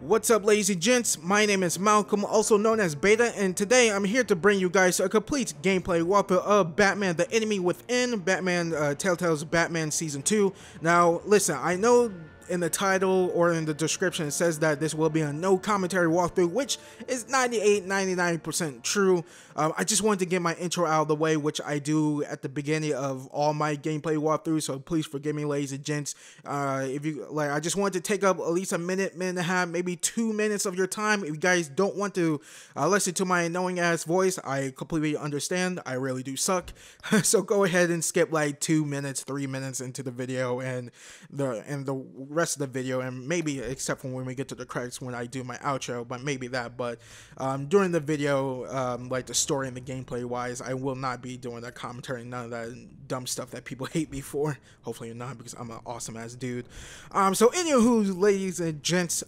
What's up, ladies and gents? My name is Malcolm, also known as Beta, and today I'm here to bring you guys a complete gameplay walkthrough of Batman: The Enemy Within, Telltale's Batman Season 2. Now, listen, I know in the title or in the description it says that this will be a no commentary walkthrough, which is 99% true. I just wanted to get my intro out of the way, which I do at the beginning of all my gameplay walkthroughs, so please forgive me, ladies and gents. If you like, I just wanted to take up at least a minute and a half, maybe 2 minutes of your time. If you guys don't want to listen to my annoying ass voice, I completely understand. I really do suck. So go ahead and skip like 2 minutes, 3 minutes into the video and the rest of the video, and maybe except for when we get to the credits when I do my outro, but maybe that. But during the video, like the story and the gameplay wise, I will not be doing that commentary, none of that dumb stuff that people hate me for. Hopefully you're not, because I'm an awesome ass dude. So anywho, ladies and gents,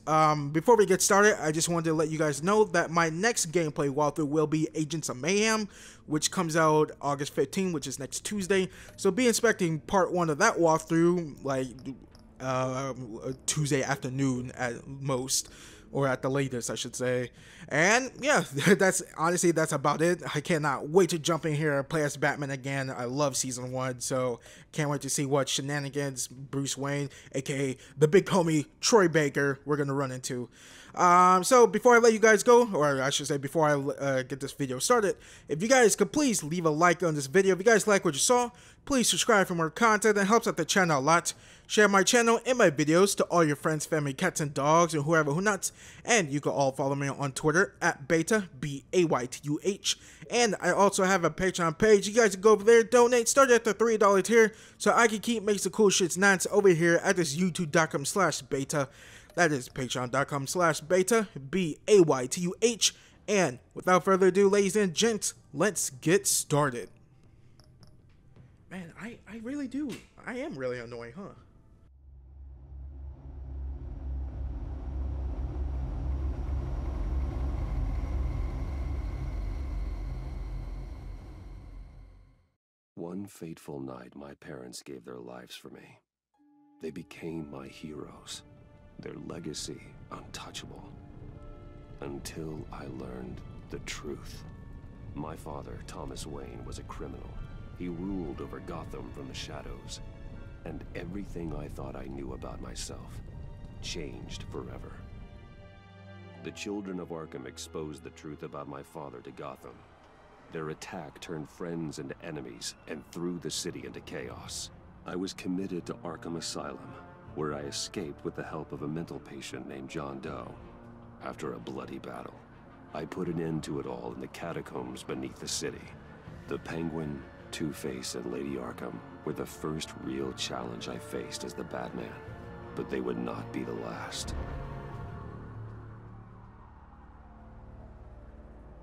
before we get started, I just wanted to let you guys know that my next gameplay walkthrough will be Agents of Mayhem, which comes out August 15th, which is next Tuesday. So be expecting part 1 of that walkthrough like Tuesday afternoon at most, or at the latest, I should say. And yeah, that's about it. I cannot wait to jump in here and play as Batman again. I love season 1, so can't wait to see what shenanigans Bruce Wayne, aka the big homie Troy Baker, we're gonna run into. So before I let you guys go, or I should say before I get this video started, if you guys could please leave a like on this video. If you guys like what you saw, please subscribe for more content. That helps out the channel a lot. Share my channel and my videos to all your friends, family, cats, and dogs, and whoever who nuts. And you can all follow me on Twitter at Baytuh, B-A-Y-T-U-H. And I also have a Patreon page. You guys can go over there, donate, start at the $3 tier, so I can keep making the cool shits nuts over here at this youtube.com/Baytuh. That is patreon.com/Baytuh, B-A-Y-T-U-H. And without further ado, ladies and gents, let's get started. Man, I really do. I am really annoying, huh? One fateful night, my parents gave their lives for me. They became my heroes, their legacy untouchable. Until I learned the truth. My father, Thomas Wayne, was a criminal. He ruled over Gotham from the shadows. And everything I thought I knew about myself changed forever. The children of Arkham exposed the truth about my father to Gotham. Their attack turned friends into enemies and threw the city into chaos. I was committed to Arkham Asylum, where I escaped with the help of a mental patient named John Doe. After a bloody battle, I put an end to it all in the catacombs beneath the city. The Penguin, Two-Face, and Lady Arkham were the first real challenge I faced as the Batman, but they would not be the last.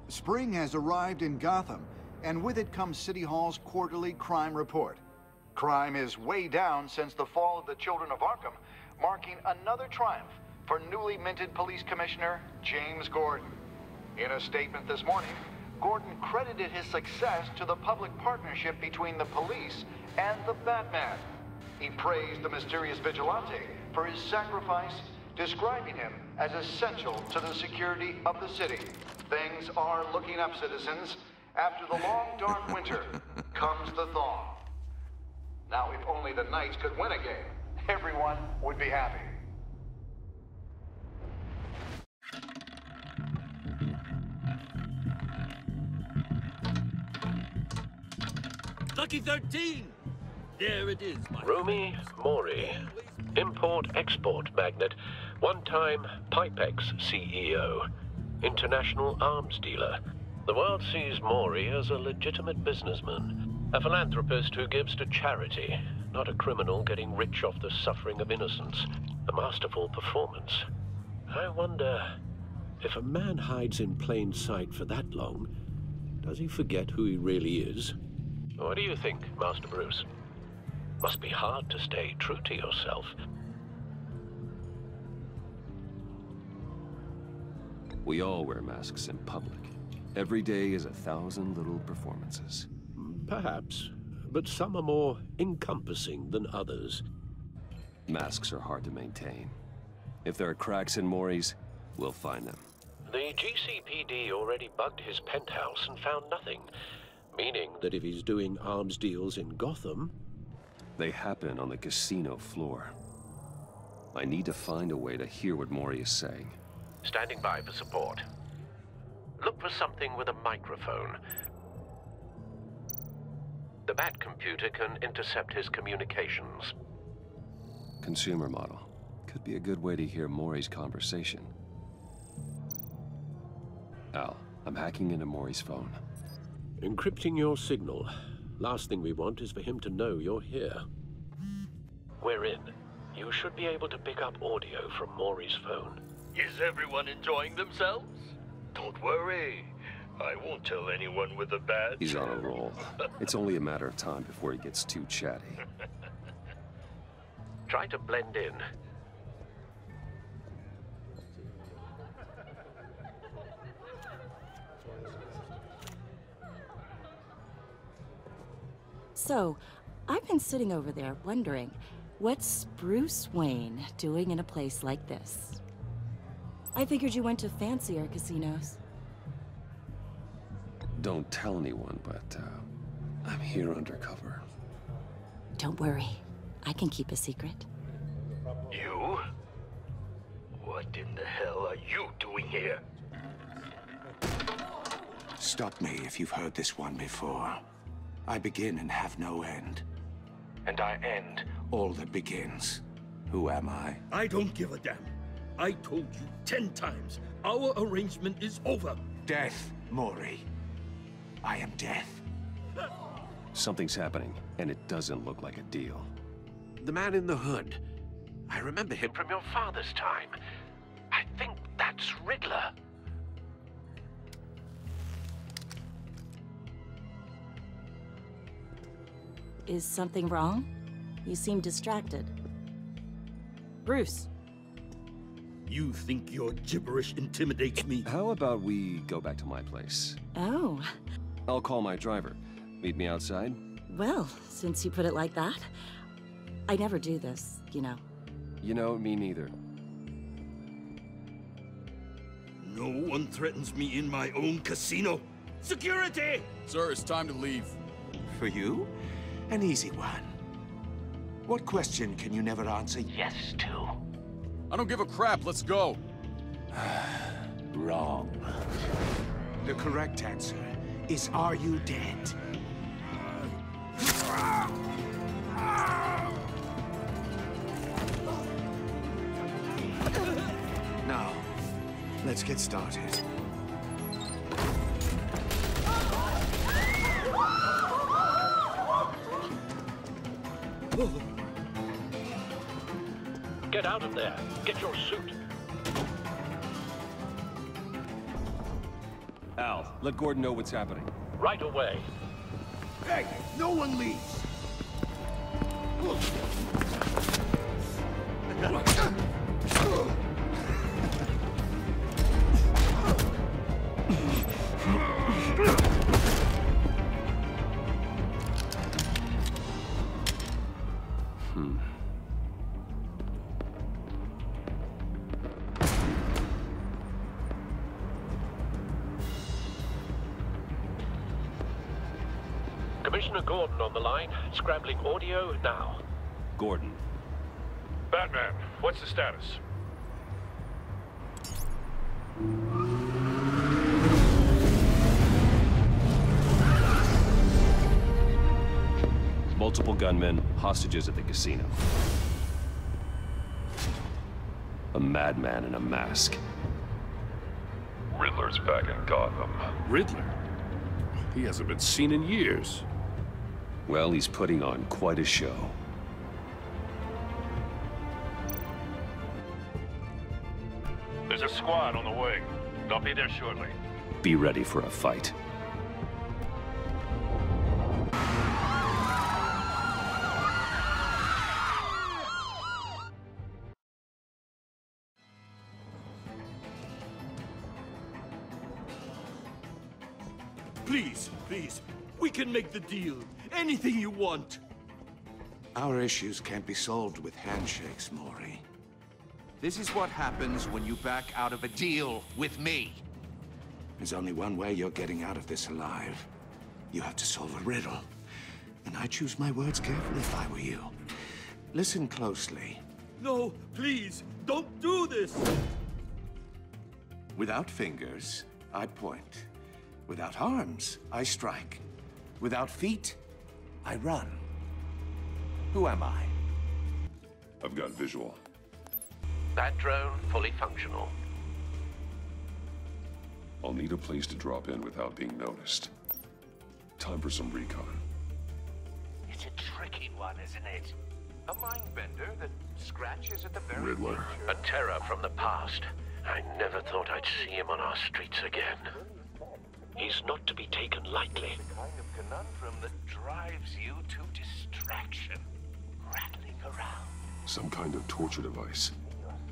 Spring has arrived in Gotham, and with it comes City Hall's quarterly crime report. Crime is way down since the fall of the Children of Arkham, marking another triumph for newly minted Police Commissioner James Gordon. In a statement this morning, Gordon credited his success to the public partnership between the police and the Batman. He praised the mysterious vigilante for his sacrifice, describing him as essential to the security of the city. Things are looking up, citizens. After the long, dark winter comes the thaw. Now, if only the Knights could win a game, everyone would be happy. Lucky 13! There it is, my Rumi Mori, import-export magnate, one-time Pipex CEO, international arms dealer. The world sees Mori as a legitimate businessman, a philanthropist who gives to charity, not a criminal getting rich off the suffering of innocence. A masterful performance. I wonder, if a man hides in plain sight for that long, does he forget who he really is? What do you think, Master Bruce? Must be hard to stay true to yourself. We all wear masks in public. Every day is 1,000 little performances. Perhaps, but some are more encompassing than others. Masks are hard to maintain. If there are cracks in Mori's, We'll find them. The GCPD already bugged his penthouse and found nothing, meaning that if he's doing arms deals in Gotham... They happen on the casino floor. I need to find a way to hear what Mori is saying. Standing by for support. Look for something with a microphone. The Bat computer can intercept his communications. Consumer model. Could be a good way to hear Mori's conversation. Al, I'm hacking into Mori's phone. Encrypting your signal. Last thing we want is for him to know you're here. We're in. You should be able to pick up audio from Mori's phone. Is everyone enjoying themselves? Don't worry. I won't tell anyone with a badge. He's on a roll. It's only a matter of time before he gets too chatty. Try to blend in. So, I've been sitting over there wondering, what's Bruce Wayne doing in a place like this? I figured you went to fancier casinos. Don't tell anyone, but I'm here undercover. Don't worry, I can keep a secret. You? What in the hell are you doing here? Stop me if you've heard this one before. I begin and have no end. And I end all that begins. Who am I? I don't give a damn. I told you 10 times. Our arrangement is over. Death, Mori. I am death. Something's happening, and it doesn't look like a deal. The man in the hood. I remember him from your father's time. I think that's Riddler. Is something wrong? You seem distracted. Bruce. You think your gibberish intimidates me? How about we go back to my place? Oh. I'll call my driver. Meet me outside? Well, since you put it like that, I never do this, you know. You know, me neither. No one threatens me in my own casino. Security! Sir, it's time to leave. For you? An easy one. What question can you never answer yes to? I don't give a crap, let's go. Wrong. The correct answer is, are you dead? Now, let's get started. Get out of there. Get your suit. Al, let Gordon know what's happening. Right away. Hey, no one leaves. Commissioner Gordon on the line. Scrambling audio now. Gordon. Batman, what's the status? Multiple gunmen, hostages at the casino. A madman in a mask. Riddler's back in Gotham. Riddler? He hasn't been seen in years. Well, he's putting on quite a show. There's a squad on the way. They'll be there shortly. Be ready for a fight. Please, please. We can make the deal. Anything you want. Our issues can't be solved with handshakes, Mori. This is what happens when you back out of a deal with me. There's only one way you're getting out of this alive. You have to solve a riddle. And I choose my words carefully if I were you. Listen closely. No, please, don't do this! Without fingers, I point. Without arms, I strike. Without feet, I run. Who am I? I've got visual. That drone fully functional. I'll need a place to drop in without being noticed. Time for some recon. It's a tricky one, isn't it? A mind bender that scratches at the very Riddler. A terror from the past. I never thought I'd see him on our streets again. He's not to be taken lightly. The kind of conundrum that drives you to distraction. Rattling around. Some kind of torture device.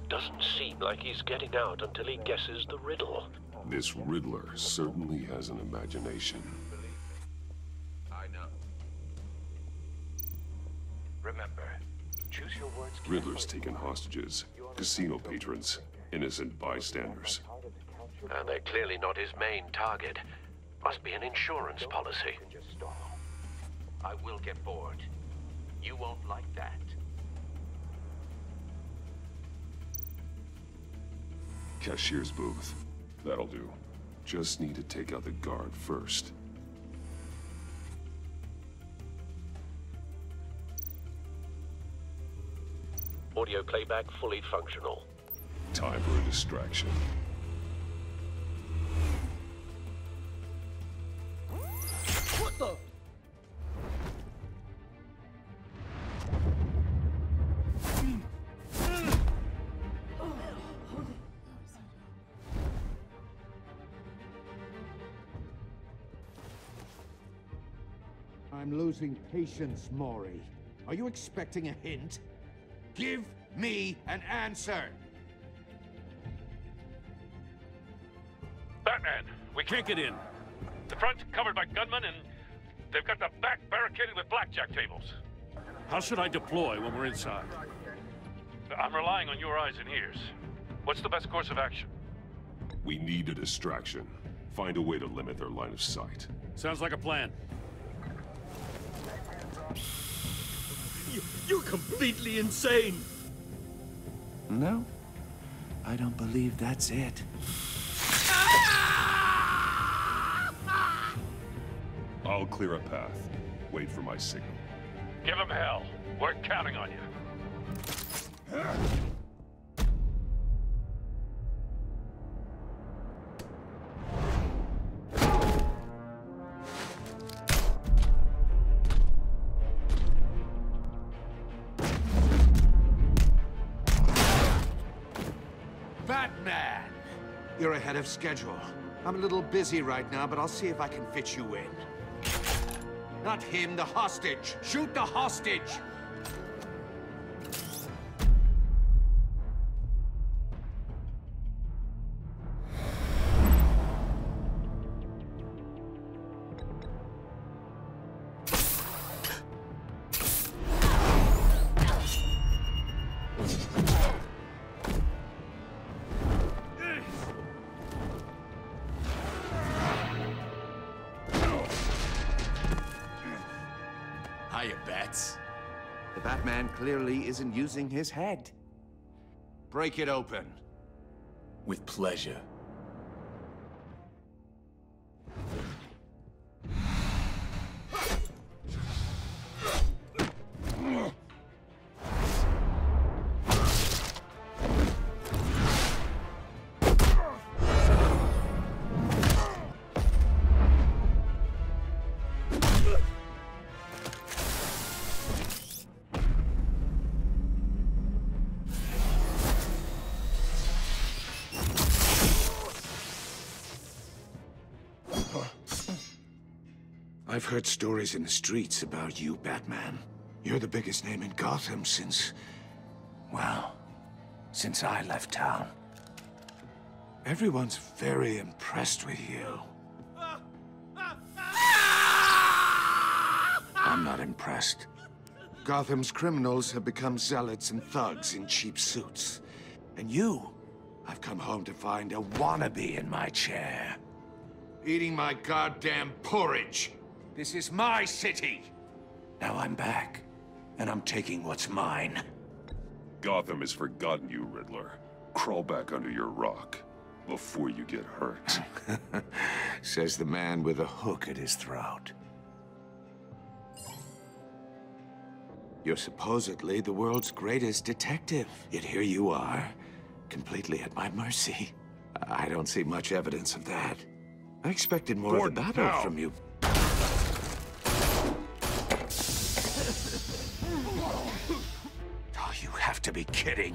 Doesn't seem like he's getting out until he guesses the riddle. This Riddler certainly has an imagination. I know. Remember, choose your words carefully. Riddler's taken hostages, casino patrons, innocent bystanders. And they're clearly not his main target. Must be an insurance policy. I will get bored. You won't like that. Cashier's booth. That'll do. Just need to take out the guard first. Audio playback fully functional. Time for a distraction. What the? I'm losing patience, Maury. Are you expecting a hint? Give me an answer! Batman, we can't get in. The front's covered by gunmen, and they've got the back barricaded with blackjack tables. How should I deploy when we're inside? I'm relying on your eyes and ears. What's the best course of action? We need a distraction. Find a way to limit their line of sight. Sounds like a plan. You're completely insane! No, I don't believe that's it. I'll clear a path. Wait for my signal. Give him hell. We're counting on you. Batman! You're ahead of schedule. I'm a little busy right now, but I'll see if I can fit you in. Not him, the hostage! Shoot the hostage! Hiya, Bats. The Batman clearly isn't using his head. Break it open. With pleasure. I've heard stories in the streets about you, Batman. You're the biggest name in Gotham since... well, since I left town. Everyone's very impressed with you. I'm not impressed. Gotham's criminals have become zealots and thugs in cheap suits. And you, I've come home to find a wannabe in my chair. Eating my goddamn porridge. This is my city. Now I'm back, and I'm taking what's mine. Gotham has forgotten you, Riddler. Crawl back under your rock before you get hurt. Says the man with a hook at his throat. You're supposedly the world's greatest detective, yet here you are, completely at my mercy. I don't see much evidence of that. I expected more of a battle from you. Oh, you have to be kidding.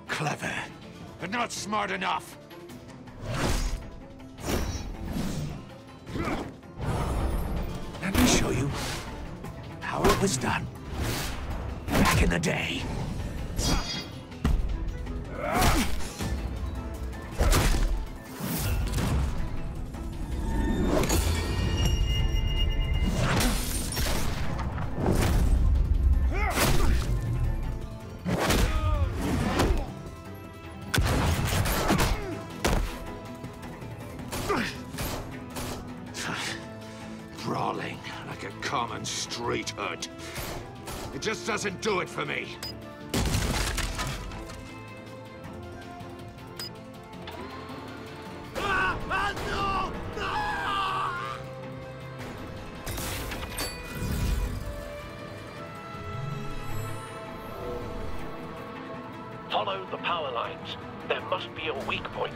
Clever, but not smart enough. Let me show you how it was done back in the day. Brawling like a common street hood. It just doesn't do it for me. Follow the power lines. There must be a weak point.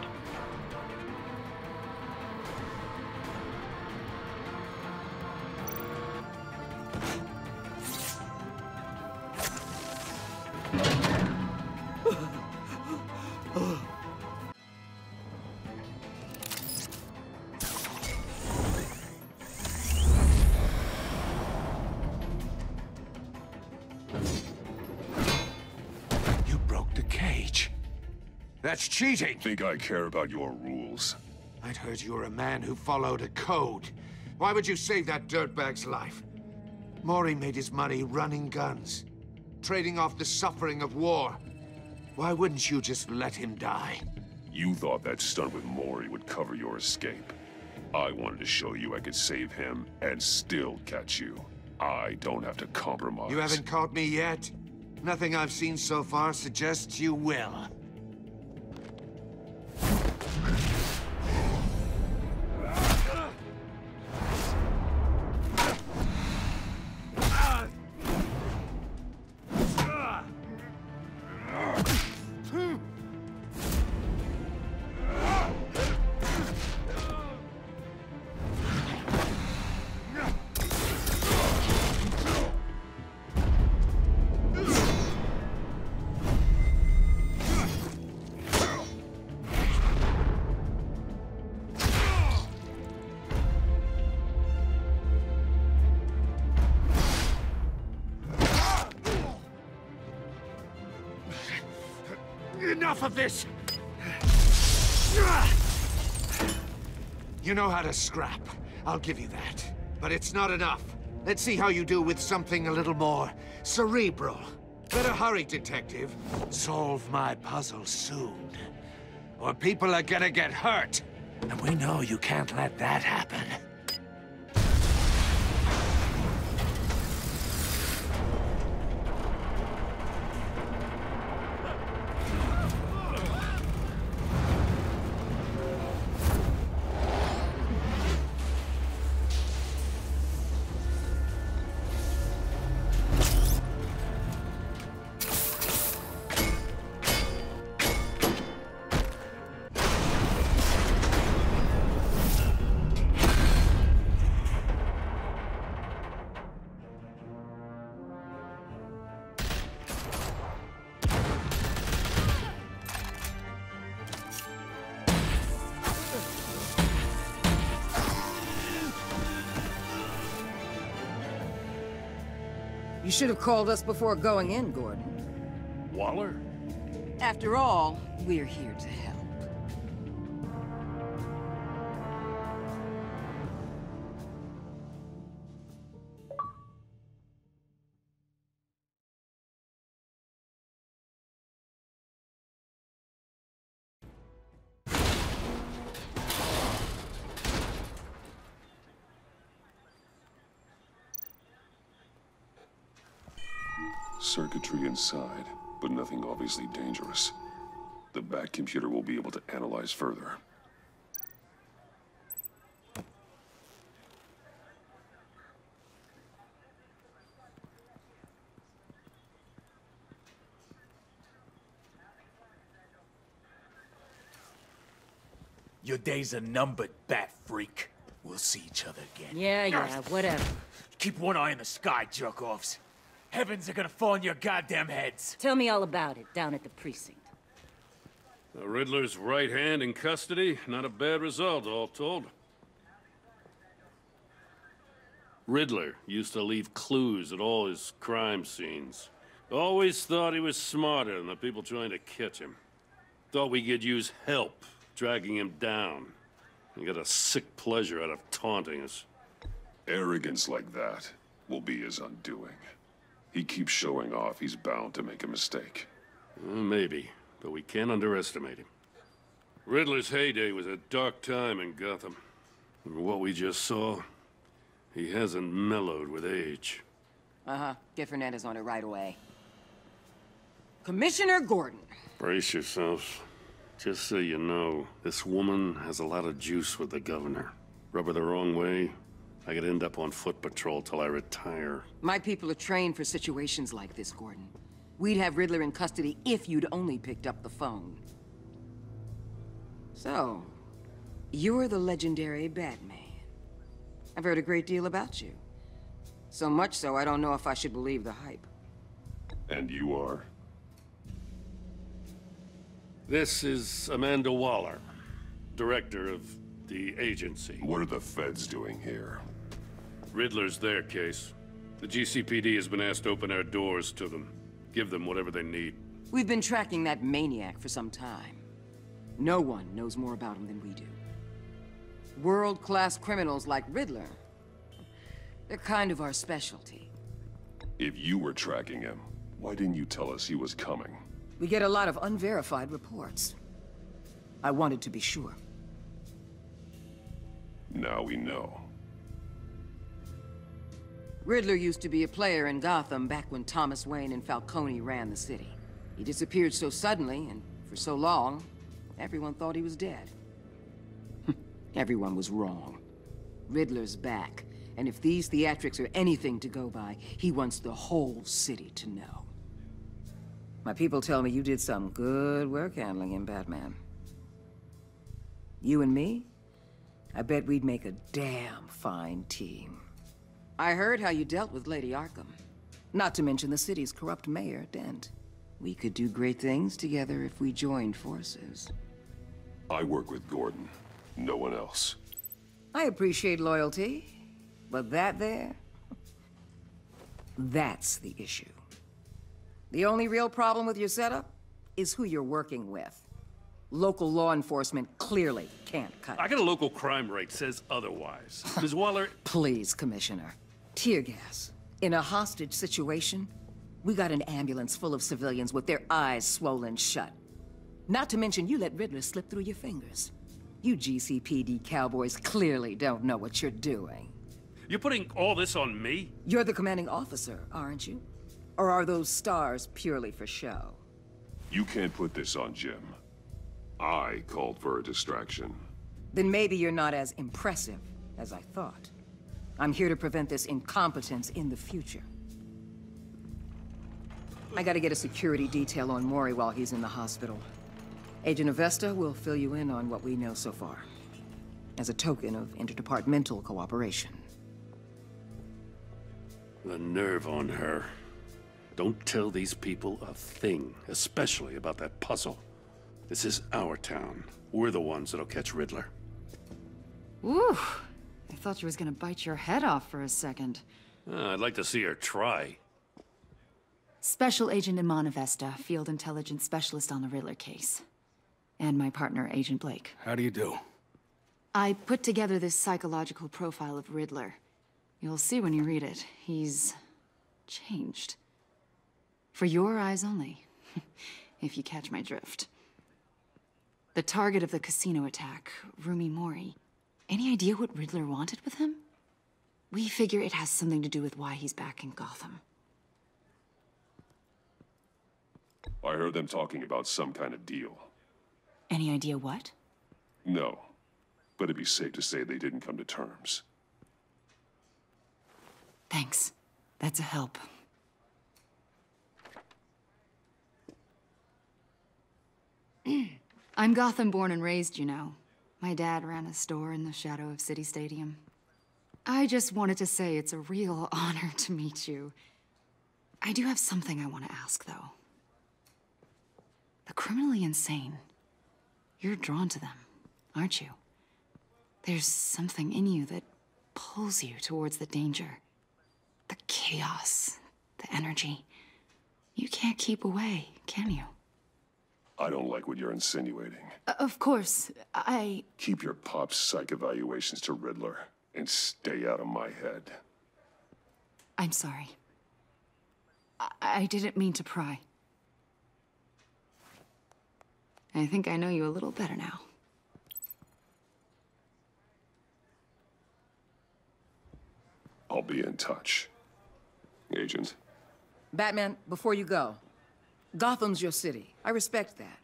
You broke the cage. That's cheating. Think I care about your rules? I'd heard you were a man who followed a code. Why would you save that dirtbag's life? Maury made his money running guns, trading off the suffering of war. Why wouldn't you just let him die? You thought that stunt with Maury would cover your escape. I wanted to show you I could save him and still catch you. I don't have to compromise. You haven't caught me yet. Nothing I've seen so far suggests you will. Enough of this! You know how to scrap. I'll give you that. But it's not enough. Let's see how you do with something a little more cerebral. Better hurry, detective. Solve my puzzle soon. Or people are gonna get hurt. And we know you can't let that happen. You should have called us before going in, Gordon. Waller? After all, we're here to help. circuitry inside, but nothing obviously dangerous. The back computer will be able to analyze further. Your days are numbered, bat freak. We'll see each other again. Yeah, whatever. Keep one eye in the sky, jerk-offs. Heavens are gonna fall on your goddamn heads. Tell me all about it down at the precinct. The Riddler's right hand in custody. Not a bad result, all told. Riddler used to leave clues at all his crime scenes. Always thought he was smarter than the people trying to catch him. Thought we could use help dragging him down. He got a sick pleasure out of taunting us. Arrogance like that will be his undoing. He keeps showing off, he's bound to make a mistake. Maybe, but we can't underestimate him. Riddler's heyday was a dark time in Gotham. From what we just saw, he hasn't mellowed with age. Uh-huh. Get Fernandez on it right away. Commissioner Gordon. Brace yourselves. Just so you know, this woman has a lot of juice with the governor. Rub her the wrong way, I could end up on foot patrol till I retire. My people are trained for situations like this, Gordon. We'd have Riddler in custody if you'd only picked up the phone. So, you're the legendary Batman. I've heard a great deal about you. So much so, I don't know if I should believe the hype. And you are? This is Amanda Waller, director of the agency. What are the feds doing here? Riddler's their case. The GCPD has been asked to open our doors to them. Give them whatever they need. We've been tracking that maniac for some time. No one knows more about him than we do. World-class criminals like Riddler. They're kind of our specialty. If you were tracking him, why didn't you tell us he was coming? We get a lot of unverified reports. I wanted to be sure. Now we know. Riddler used to be a player in Gotham back when Thomas Wayne and Falcone ran the city. He disappeared so suddenly and for so long, everyone thought he was dead. Everyone was wrong. Riddler's back, and if these theatrics are anything to go by, he wants the whole city to know. My people tell me you did some good work handling him, Batman. You and me? I bet we'd make a damn fine team. I heard how you dealt with Lady Arkham. Not to mention the city's corrupt mayor, Dent. We could do great things together if we joined forces. I work with Gordon. No one else. I appreciate loyalty, but that there... that's the issue. The only real problem with your setup is who you're working with. Local law enforcement clearly can't cut it. I got a local crime rate says otherwise. Ms. Waller... Please, Commissioner. Tear gas. In a hostage situation, we got an ambulance full of civilians with their eyes swollen shut. Not to mention you let Riddler slip through your fingers. You GCPD cowboys clearly don't know what you're doing. You're putting all this on me? You're the commanding officer, aren't you? Or are those stars purely for show? You can't put this on Jim. I called for a distraction. Then maybe you're not as impressive as I thought. I'm here to prevent this incompetence in the future. I gotta get a security detail on Mori while he's in the hospital. Agent Avesta will fill you in on what we know so far, as a token of interdepartmental cooperation. The nerve on her. Don't tell these people a thing, especially about that puzzle. This is our town. We're the ones that'll catch Riddler. Ooh, I thought you was gonna bite your head off for a second. I'd like to see her try. Special Agent Iman Avesta, Field Intelligence Specialist on the Riddler case. And my partner, Agent Blake. How do you do? I put together this psychological profile of Riddler. You'll see when you read it. He's changed. For your eyes only, if you catch my drift. The target of the casino attack, Rumi Mori. Any idea what Riddler wanted with him? We figure it has something to do with why he's back in Gotham. I heard them talking about some kind of deal. Any idea what? No, but it'd be safe to say they didn't come to terms. Thanks. That's a help. I'm Gotham born and raised, you know. My dad ran a store in the shadow of City Stadium. I just wanted to say it's a real honor to meet you. I do have something I want to ask, though. The criminally insane. You're drawn to them, aren't you? There's something in you that pulls you towards the danger. The chaos, the energy. You can't keep away, can you? I don't like what you're insinuating. Of course, Keep your pop psych evaluations to Riddler and stay out of my head. I'm sorry. I didn't mean to pry. I think I know you a little better now. I'll be in touch. Agent. Batman, before you go, Gotham's your city. I respect that.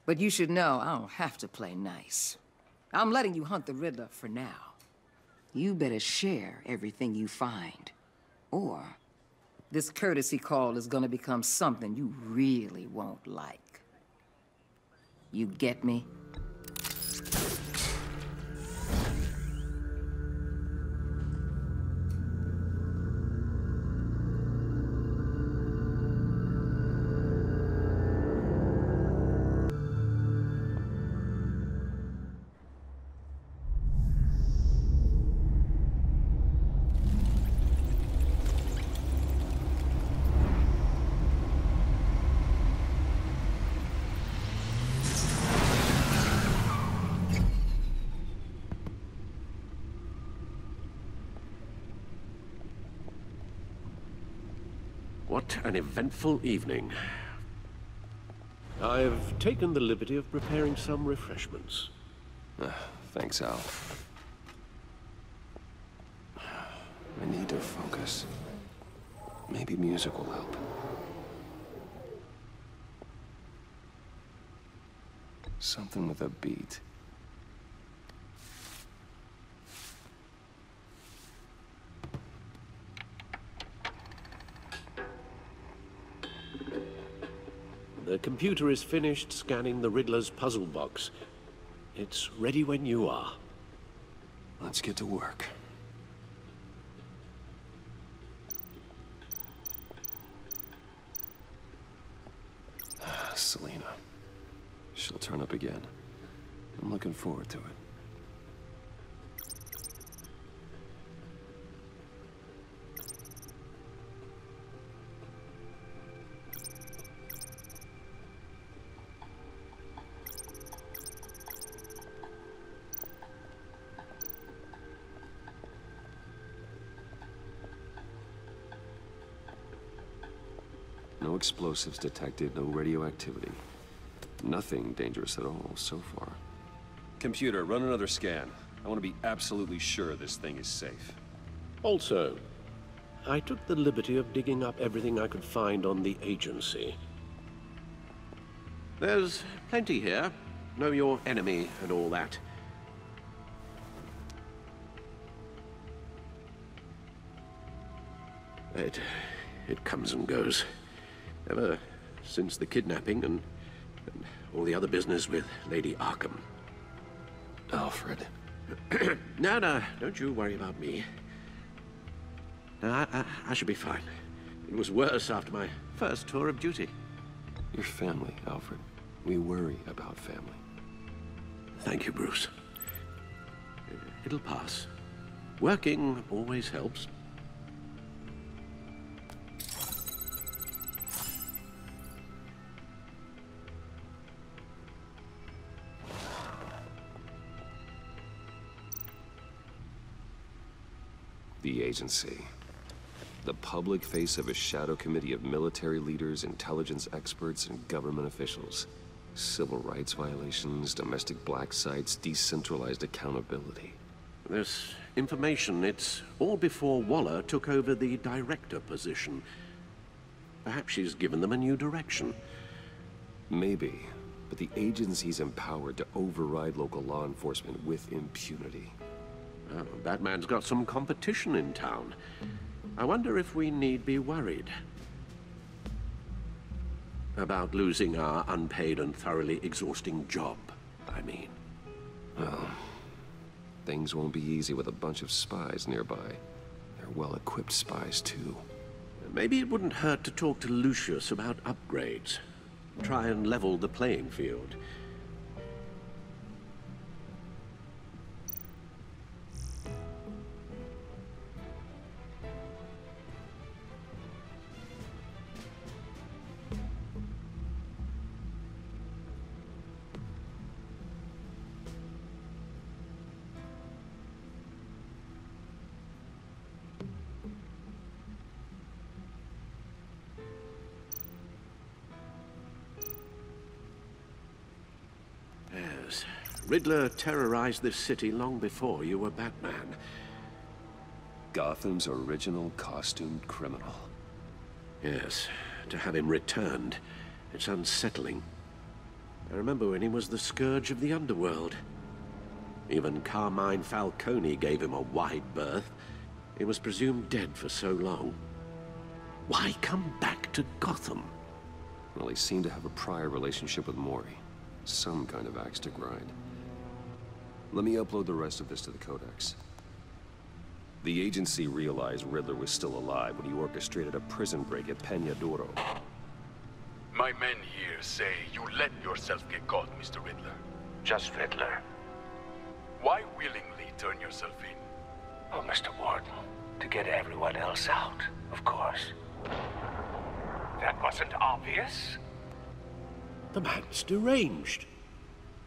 But you should know I don't have to play nice. I'm letting you hunt the Riddler for now. You better share everything you find. Or this courtesy call is gonna become something you really won't like. You get me? What an eventful evening. I've taken the liberty of preparing some refreshments. Thanks, Al. I need to focus. Maybe music will help. Something with a beat. The computer is finished scanning the Riddler's puzzle box. It's ready when you are. Let's get to work. Selena. She'll turn up again. I'm looking forward to it. No explosives detected, no radioactivity. Nothing dangerous at all so far. Computer, run another scan. I want to be absolutely sure this thing is safe. Also, I took the liberty of digging up everything I could find on the agency. There's plenty here. Know your enemy and all that. It comes and goes. Ever since the kidnapping and all the other business with Lady Arkham. Alfred. No, don't you worry about me. No, I should be fine. It was worse after my first tour of duty. Your family, Alfred. We worry about family. Thank you, Bruce. It'll pass. Working always helps. The agency. The public face of a shadow committee of military leaders, intelligence experts, and government officials. Civil rights violations, domestic black sites, decentralized accountability. This information, it's all before Waller took over the director position. Perhaps she's given them a new direction. Maybe, but the agency's empowered to override local law enforcement with impunity. Oh, Batman's got some competition in town. I wonder if we need be worried about losing our unpaid and thoroughly exhausting job, I mean. Well, things won't be easy with a bunch of spies nearby. They're well-equipped spies, too. Maybe it wouldn't hurt to talk to Lucius about upgrades. Try and level the playing field. Yes, Riddler terrorized this city long before you were Batman. Gotham's original costumed criminal. Yes, to have him returned, it's unsettling. I remember when he was the scourge of the underworld. Even Carmine Falcone gave him a wide berth. He was presumed dead for so long. Why come back to Gotham? Well, he seemed to have a prior relationship with Mori. Some kind of axe to grind. Let me upload the rest of this to the Codex. The agency realized Riddler was still alive when he orchestrated a prison break at Peñadoro. My men here say you let yourself get caught, Mr. Riddler. Just Riddler. Why willingly turn yourself in? Oh, Mr. Warden, to get everyone else out, of course. That wasn't obvious? The man's deranged.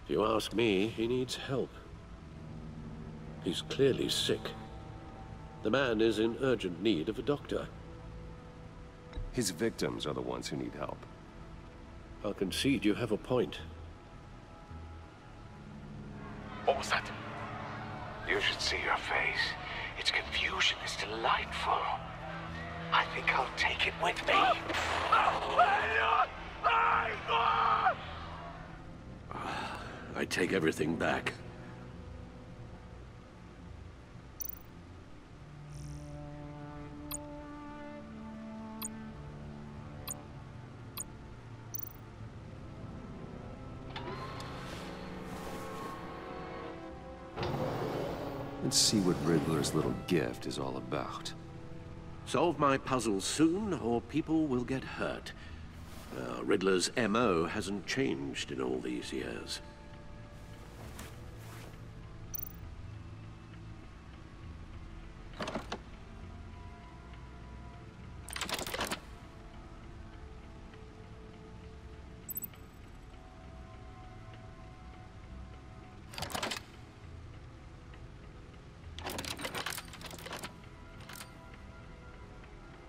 If you ask me, he needs help. He's clearly sick. The man is in urgent need of a doctor. His victims are the ones who need help. I'll concede you have a point. What was that? You should see your face. Its confusion is delightful. I think I'll take it with me. I take everything back. Let's see what Riddler's little gift is all about. Solve my puzzle soon, or people will get hurt. Riddler's MO hasn't changed in all these years.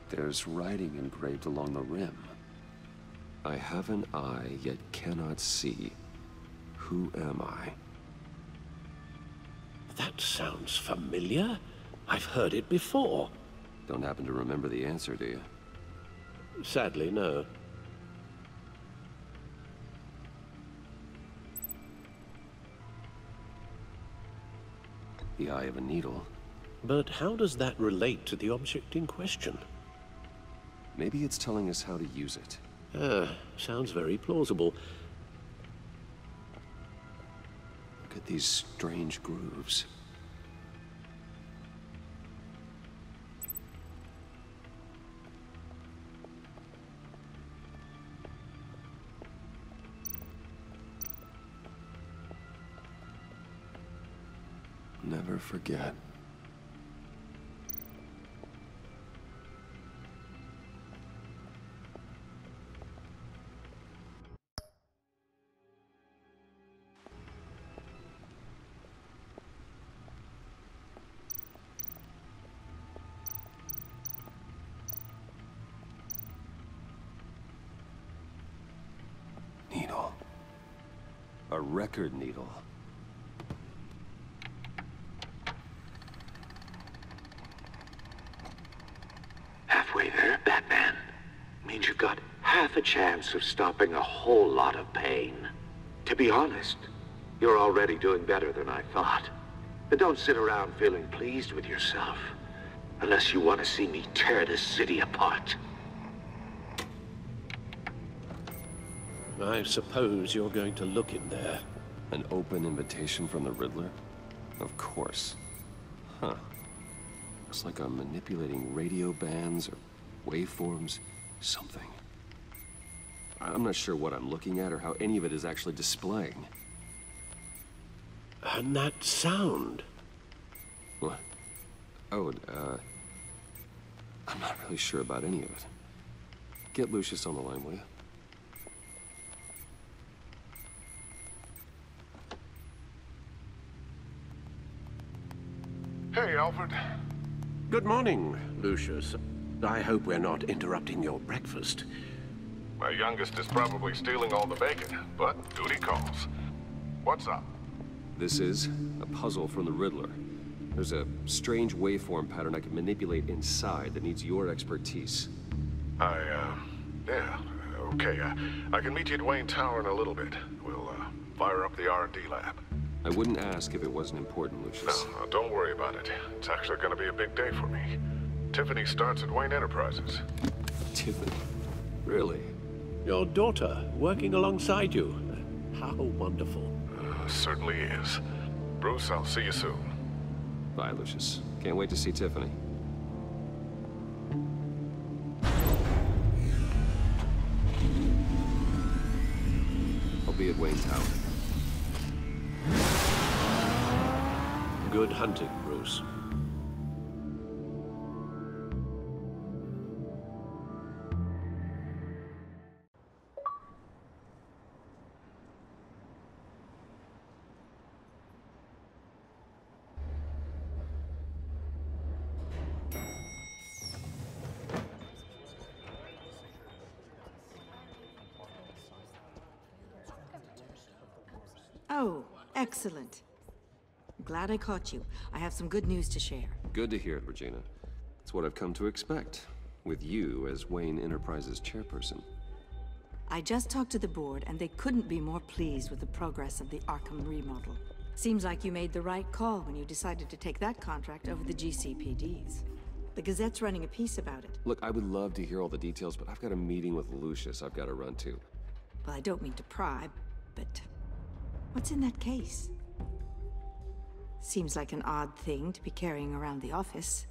There's writing engraved along the rim. I have an eye, yet cannot see. Who am I? That sounds familiar. I've heard it before. Don't happen to remember the answer, do you? Sadly, no. The eye of a needle. But how does that relate to the object in question? Maybe it's telling us how to use it. Sounds very plausible. Look at these strange grooves. Never forget. Needle. A record needle. Halfway there, Batman. Means you've got half half a chance of stopping a whole lot of pain. To be honest, you're already doing better than I thought. But don't sit around feeling pleased with yourself, unless you want to see me tear this city apart. I suppose you're going to look in there. An open invitation from the Riddler? Of course. Huh. Looks like I'm manipulating radio bands or waveforms, something. I'm not sure what I'm looking at or how any of it is actually displaying. And that sound? What? Oh, I'm not really sure about any of it. Get Lucius on the line, will you? Hey, Alfred. Good morning, Lucius. I hope we're not interrupting your breakfast. My youngest is probably stealing all the bacon, but duty calls. What's up? This is a puzzle from the Riddler. There's a strange waveform pattern I can manipulate inside that needs your expertise. Yeah, okay. I can meet you at Wayne Tower in a little bit. We'll, fire up the R&D lab. I wouldn't ask if it wasn't important, Lucius. No, don't worry about it. It's actually gonna be a big day for me. Tiffany starts at Wayne Enterprises. Tiffany? Really? Your daughter, working alongside you. How wonderful. Certainly is. Bruce, I'll see you soon. Bye, Lucius. Can't wait to see Tiffany. I'll be at Wayne Tower. Good hunting, Bruce. Oh, excellent. Glad I caught you. I have some good news to share. Good to hear it, Regina. It's what I've come to expect, with you as Wayne Enterprises chairperson. I just talked to the board, and they couldn't be more pleased with the progress of the Arkham remodel. Seems like you made the right call when you decided to take that contract over the GCPD's. The Gazette's running a piece about it. Look, I would love to hear all the details, but I've got a meeting with Lucius I've got to run to. Well, I don't mean to pry, but what's in that case? Seems like an odd thing to be carrying around the office.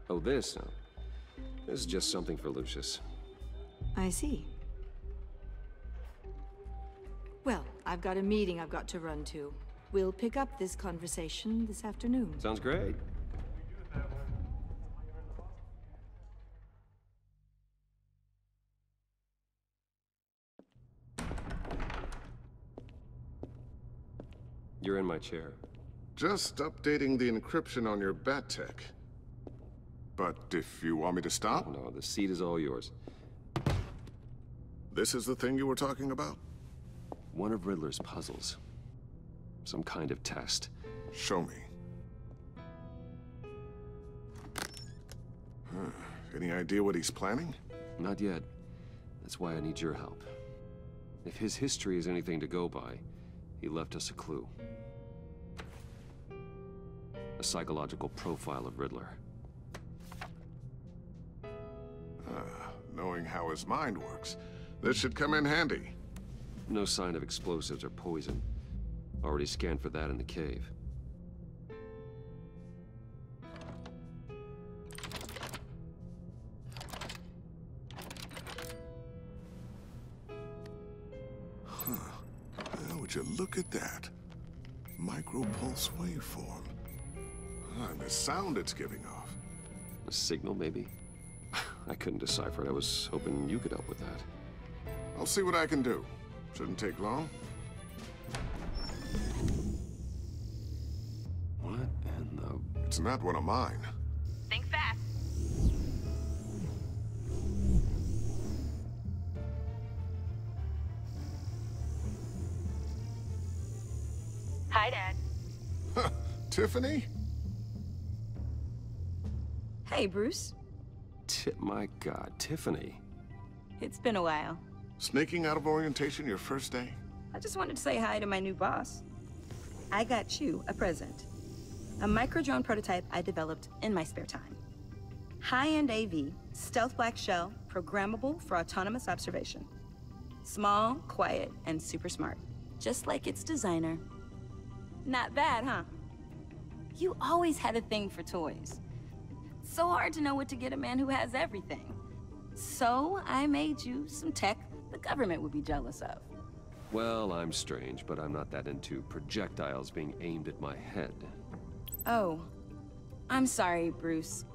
Oh, this? No. This is just something for Lucius. I see. Well, I've got a meeting I've got to run to. We'll pick up this conversation this afternoon. Sounds great. You're in my chair. Just updating the encryption on your bat tech. But if you want me to stop? Oh, no, the seat is all yours. This is the thing you were talking about? One of Riddler's puzzles. Some kind of test. Show me. Any idea what he's planning? Not yet. That's why I need your help. If his history is anything to go by, he left us a clue. A psychological profile of Riddler. Knowing how his mind works, this should come in handy. No sign of explosives or poison. Already scanned for that in the cave. Well, would you look at that? Micropulse waveform. And the sound it's giving off. A signal, maybe? I couldn't decipher it. I was hoping you could help with that. I'll see what I can do. Shouldn't take long. What in the... It's not one of mine. Think fast. Hi, Dad. Tiffany? Hey, Bruce. My God, Tiffany. It's been a while. Sneaking out of orientation your first day? I just wanted to say hi to my new boss. I got you a present. A micro-drone prototype I developed in my spare time. High-end AV, stealth black shell, programmable for autonomous observation. Small, quiet, and super smart. Just like its designer. Not bad, huh? You always had a thing for toys. So hard to know what to get a man who has everything. So I made you some tech the government would be jealous of. Well, I'm strange, but I'm not that into projectiles being aimed at my head. Oh, I'm sorry, Bruce.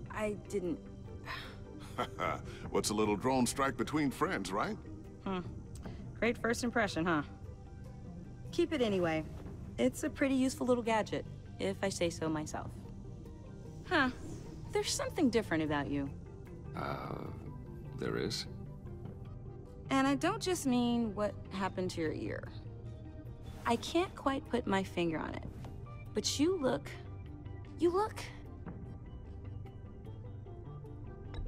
I didn't... What's a little drone strike between friends, right? Great first impression, huh? Keep it anyway. It's a pretty useful little gadget, if I say so myself. Huh. There's something different about you. There is? And I don't just mean what happened to your ear. I can't quite put my finger on it. But you look...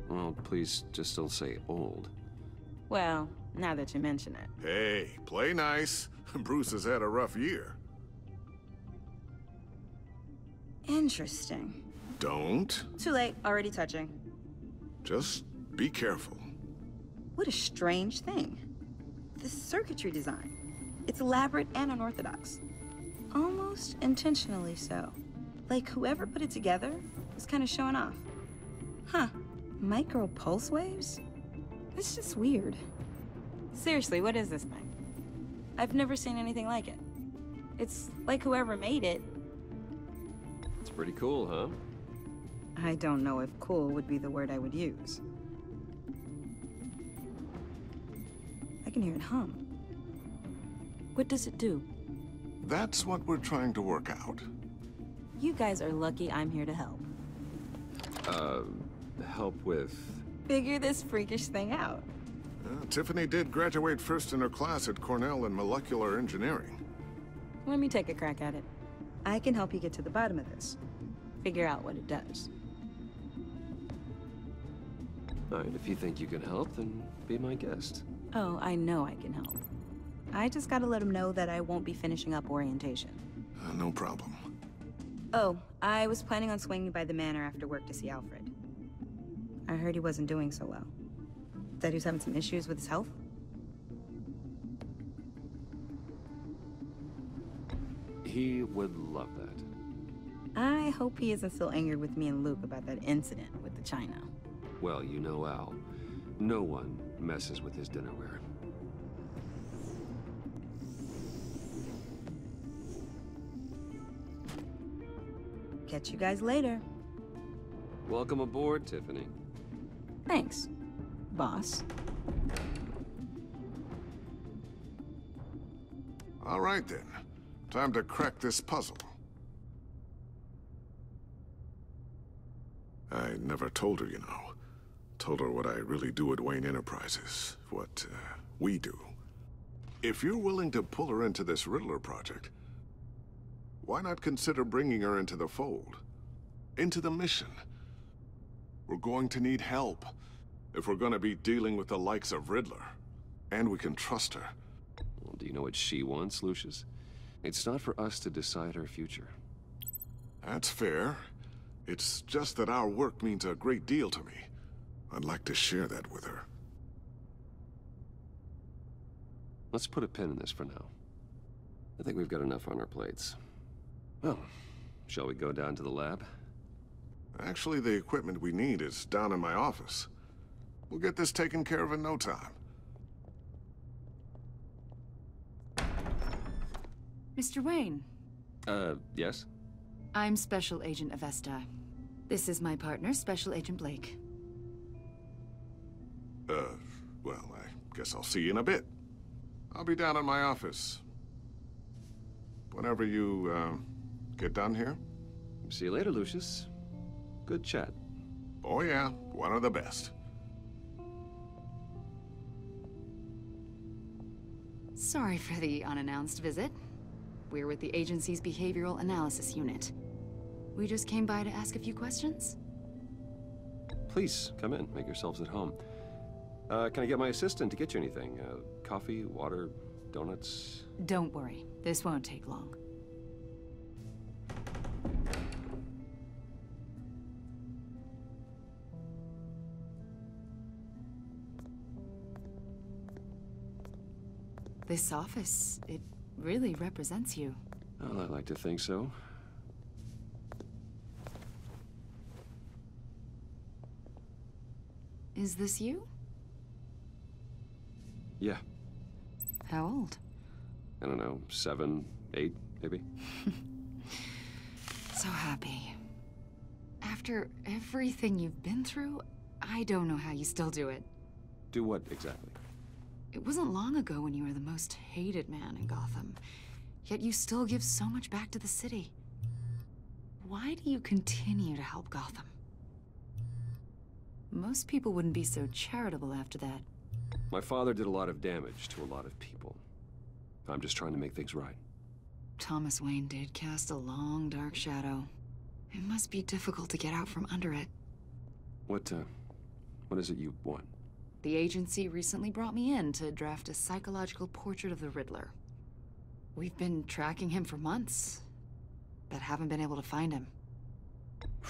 Well, please just don't say old. Well, now that you mention it. Hey, play nice. Bruce has had a rough year. Interesting. Don't. Too late, already touching. Just be careful. What a strange thing. The circuitry design. It's elaborate and unorthodox. Almost intentionally so. Like whoever put it together was kind of showing off. Huh. Micro pulse waves? It's just weird. Seriously, what is this thing? I've never seen anything like it. It's like whoever made it. It's pretty cool, huh? I don't know if cool would be the word I would use. I can hear it hum. What does it do? That's what we're trying to work out. You guys are lucky I'm here to help. Help with... Figure this freakish thing out. Tiffany did graduate first in her class at Cornell in molecular engineering. Let me take a crack at it. I can help you get to the bottom of this. Figure out what it does. All right, if you think you can help, then be my guest. Oh, I know I can help. I just gotta let him know that I won't be finishing up orientation. No problem. Oh, I was planning on swinging by the manor after work to see Alfred. I heard he wasn't doing so well. That he was having some issues with his health. He would love that. I hope he isn't still angry with me and Luke about that incident with the china. Well, you know Al. No one messes with his dinnerware. Catch you guys later. Welcome aboard, Tiffany. Thanks, boss. All right, then. Time to crack this puzzle. I never told her, you know. Told her what I really do at Wayne Enterprises. What, we do. If you're willing to pull her into this Riddler project, why not consider bringing her into the fold? Into the mission? We're going to need help if we're going to be dealing with the likes of Riddler. And we can trust her. Well, do you know what she wants, Lucius? It's not for us to decide her future. That's fair. It's just that our work means a great deal to me. I'd like to share that with her. Let's put a pin in this for now. I think we've got enough on our plates. Well, shall we go down to the lab? Actually, the equipment we need is down in my office. We'll get this taken care of in no time. Mr. Wayne. Yes? I'm Special Agent Avesta. This is my partner, Special Agent Blake. Well, I guess I'll see you in a bit. I'll be down in my office. Whenever you, get done here. See you later, Lucius. Good chat. Oh yeah, one of the best. Sorry for the unannounced visit. We're with the agency's Behavioral Analysis Unit. We just came by to ask a few questions. Please, come in. Make yourselves at home. Can I get my assistant to get you anything? Coffee, water, donuts? Don't worry. This won't take long. This office, it really represents you. Well, I like to think so. Is this you? Yeah. How old? I don't know, 7, 8, maybe? So happy. After everything you've been through, I don't know how you still do it. Do what, exactly? It wasn't long ago when you were the most hated man in Gotham, yet you still give so much back to the city. Why do you continue to help Gotham? Most people wouldn't be so charitable after that. My father did a lot of damage to a lot of people. I'm just trying to make things right. Thomas Wayne did cast a long, dark shadow. It must be difficult to get out from under it. What is it you want? The agency recently brought me in to draft a psychological portrait of the Riddler. We've been tracking him for months, but haven't been able to find him.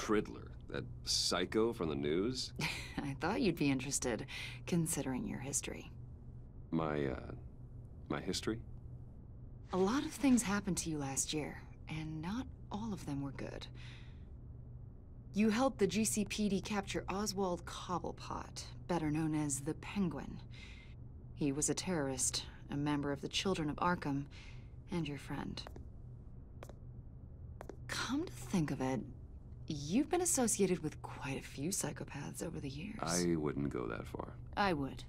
Riddler? That psycho from the news? I thought you'd be interested, considering your history. My history? A lot of things happened to you last year, and not all of them were good. You helped the GCPD capture Oswald Cobblepot, better known as the Penguin. He was a terrorist, a member of the Children of Arkham, and your friend. Come to think of it, you've been associated with quite a few psychopaths over the years. I wouldn't go that far. I would.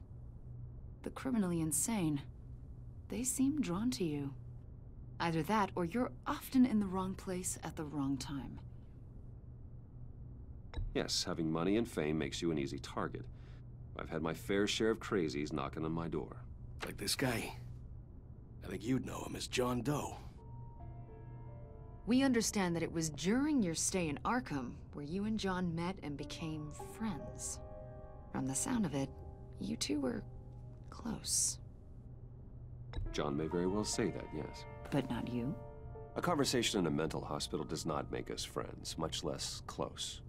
The criminally insane. They seem drawn to you. Either that, or you're often in the wrong place at the wrong time. Yes, having money and fame makes you an easy target. I've had my fair share of crazies knocking on my door. Like this guy. I think you'd know him as John Doe. We understand that it was during your stay in Arkham where you and John met and became friends. From the sound of it, you two were close. John may very well say that, yes. But not you? A conversation in a mental hospital does not make us friends, much less close.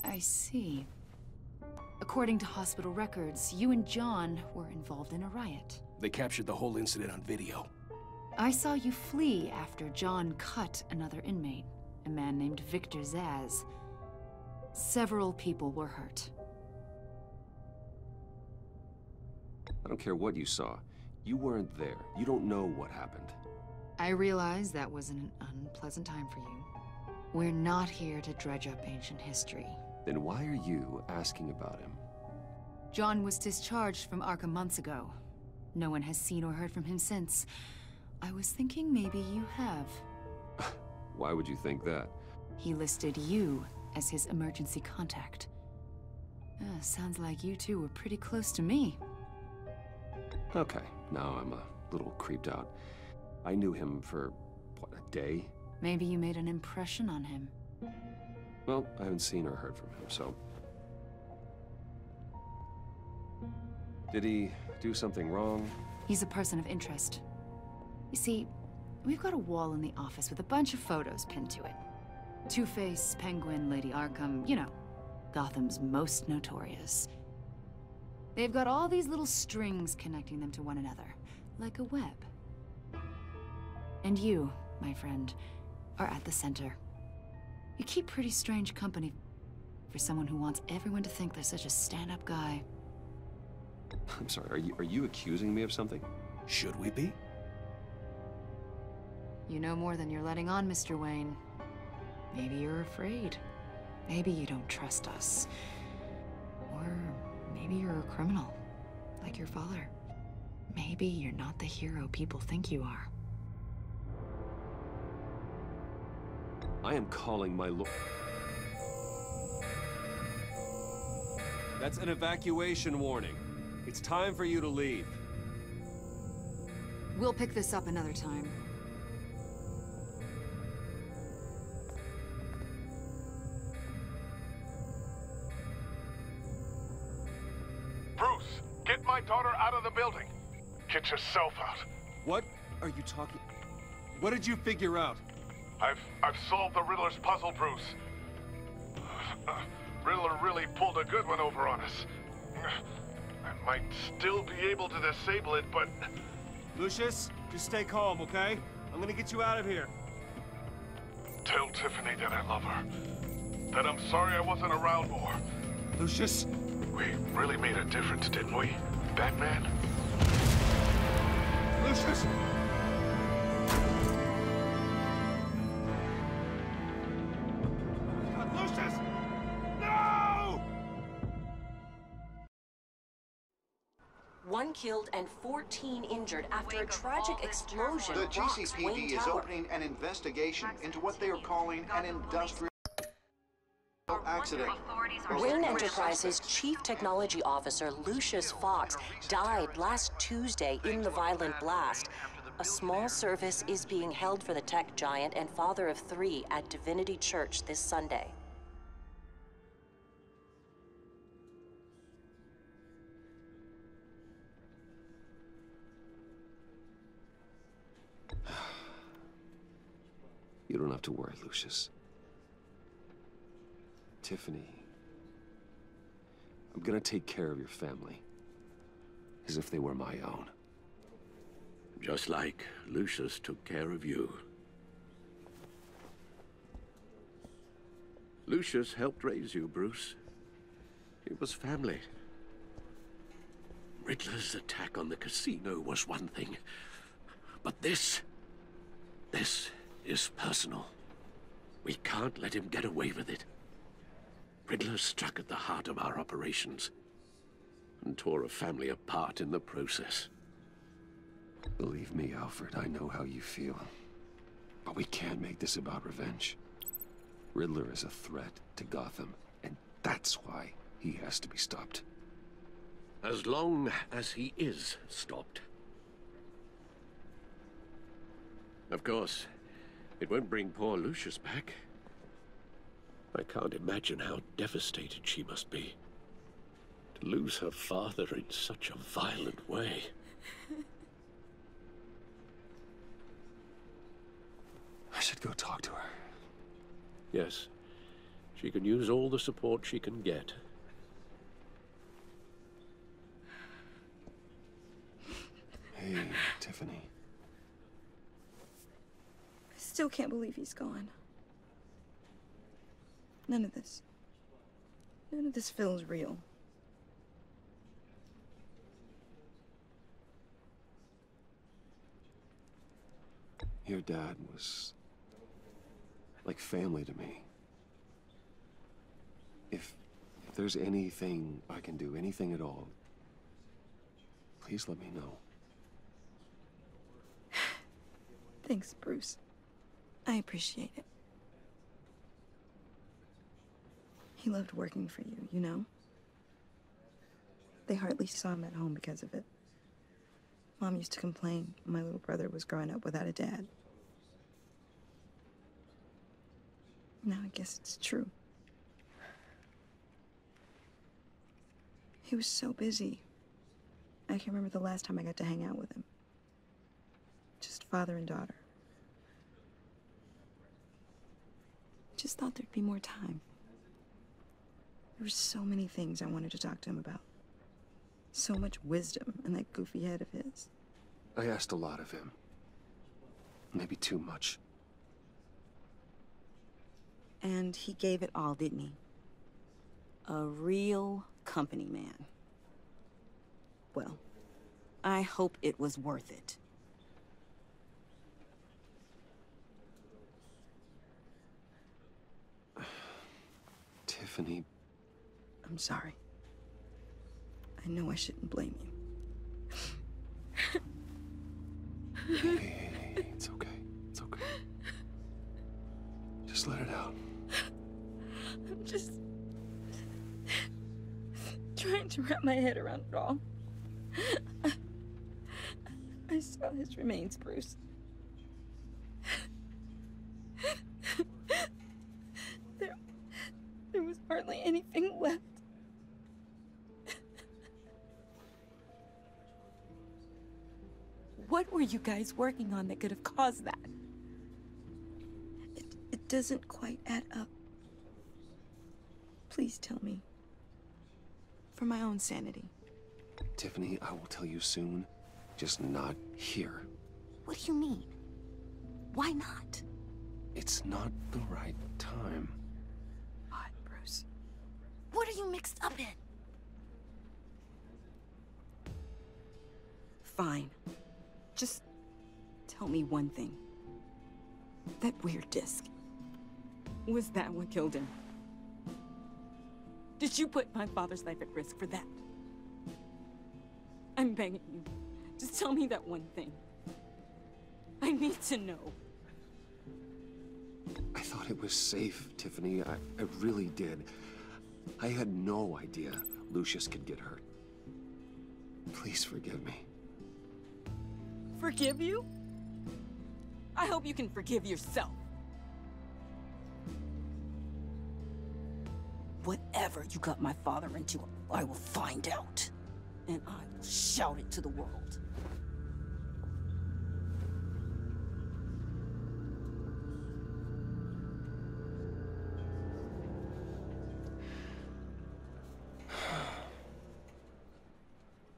I see. According to hospital records, you and John were involved in a riot. They captured the whole incident on video. I saw you flee after John cut another inmate, a man named Victor Zsasz. Several people were hurt. I don't care what you saw. You weren't there. You don't know what happened. I realize that was an unpleasant time for you. We're not here to dredge up ancient history. Then why are you asking about him? John was discharged from Arkham months ago. No one has seen or heard from him since. I was thinking maybe you have. Why would you think that? He listed you as his emergency contact. Sounds like you two were pretty close to me. Okay, now I'm a little creeped out. I knew him for, what, a day? Maybe you made an impression on him. Well, I haven't seen or heard from him, so... Did he do something wrong? He's a person of interest. You see, we've got a wall in the office with a bunch of photos pinned to it. Two-Face, Penguin, Lady Arkham, you know, Gotham's most notorious. They've got all these little strings connecting them to one another, like a web. And you, my friend, are at the center. You keep pretty strange company for someone who wants everyone to think they're such a stand-up guy. I'm sorry, are you accusing me of something? Should we be? You know more than you're letting on, Mr. Wayne. Maybe you're afraid. Maybe you don't trust us. Or maybe you're a criminal, like your father. Maybe you're not the hero people think you are. I am calling my lord. That's an evacuation warning. It's time for you to leave. We'll pick this up another time. building. Get yourself out. What are you talking? What did you figure out? I've solved the Riddler's puzzle, Bruce. Riddler really pulled a good one over on us. I might still be able to disable it, but... Lucius, just stay calm, okay? I'm gonna get you out of here. Tell Tiffany that I love her. That I'm sorry I wasn't around more. Lucius? We really made a difference, didn't we, Batman? Lucius! Lucius! No! 1 killed and 14 injured after a tragic explosion The rocks Wayne GCPD is Tower. opening an investigation into what they are calling an industrial accident. Wayne Enterprises' Chief Technology Officer Lucius Fox died last Tuesday in the violent blast. A small service is being held for the tech giant and father of 3 at Divinity Church this Sunday. You don't have to worry, Lucius. Tiffany, I'm gonna take care of your family. As if they were my own. Just like Lucius took care of you. Lucius helped raise you, Bruce. It was family. Riddler's attack on the casino was one thing. But this is personal. We can't let him get away with it. Riddler struck at the heart of our operations and tore a family apart in the process. Believe me, Alfred, I know how you feel. But we can't make this about revenge. Riddler is a threat to Gotham, and that's why he has to be stopped. As long as he is stopped. Of course, it won't bring poor Lucius back. I can't imagine how devastated she must be. To lose her father in such a violent way. I should go talk to her. Yes, she can use all the support she can get. Hey, Tiffany. I still can't believe he's gone. None of this feels real. Your dad was like family to me. If there's anything I can do, anything at all, please let me know. Thanks, Bruce. I appreciate it. He loved working for you, you know? They hardly saw him at home because of it. Mom used to complain my little brother was growing up without a dad. Now I guess it's true. He was so busy. I can remember the last time I got to hang out with him. Just father and daughter. Just thought there'd be more time. There were so many things I wanted to talk to him about. So much wisdom in that goofy head of his. I asked a lot of him. Maybe too much. And he gave it all, didn't he? A real company man. Well, I hope it was worth it. Tiffany. I'm sorry. I know I shouldn't blame you. Hey, it's okay. It's okay. Just let it out. I'm just trying to wrap my head around it all. I saw his remains, Bruce. There was hardly anything left. What were you guys working on that could have caused that? It doesn't quite add up. Please tell me. For my own sanity. Tiffany, I will tell you soon. Just not here. What do you mean? Why not? It's not the right time. What, Bruce? What are you mixed up in? Fine. Just tell me one thing. That weird disc. Was that what killed him? Did you put my father's life at risk for that? I'm begging you. Just tell me that one thing. I need to know. I thought it was safe, Tiffany. I really did. I had no idea Lucius could get hurt. Please forgive me. Forgive you? I hope you can forgive yourself. Whatever you got my father into, I will find out. And I will shout it to the world.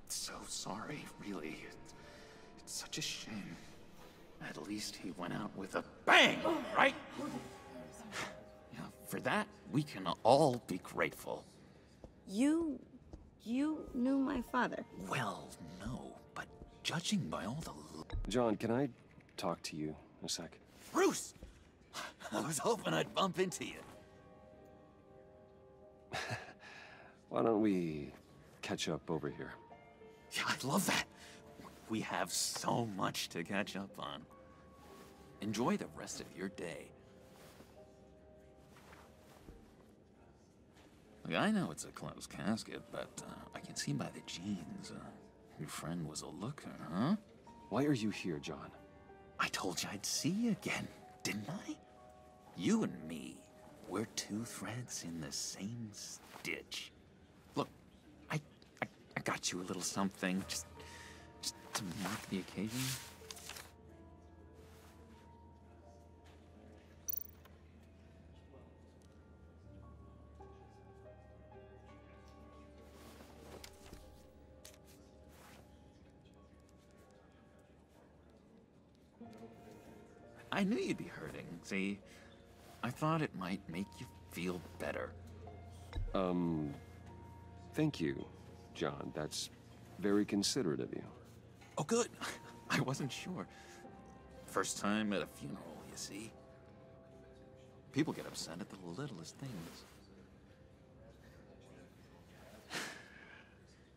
So sorry, really. It's such a shame. At least he went out with a bang, right? Yeah, for that, we can all be grateful. You knew my father? Well, no, but judging by all the... John, can I talk to you a sec? Bruce! I was hoping I'd bump into you. Why don't we catch up over here? Yeah, I love that. We have so much to catch up on. Enjoy the rest of your day. Look, I know it's a closed casket, but I can see by the jeans. Your friend was a looker, huh? Why are you here, John? I told you I'd see you again, didn't I? You and me, we're two threads in the same stitch. Look, I got you a little something, just to mark the occasion. I knew you'd be hurting, see? I thought it might make you feel better. Thank you, John. That's very considerate of you. Oh, good. I wasn't sure. First time at a funeral, you see? People get upset at the littlest things.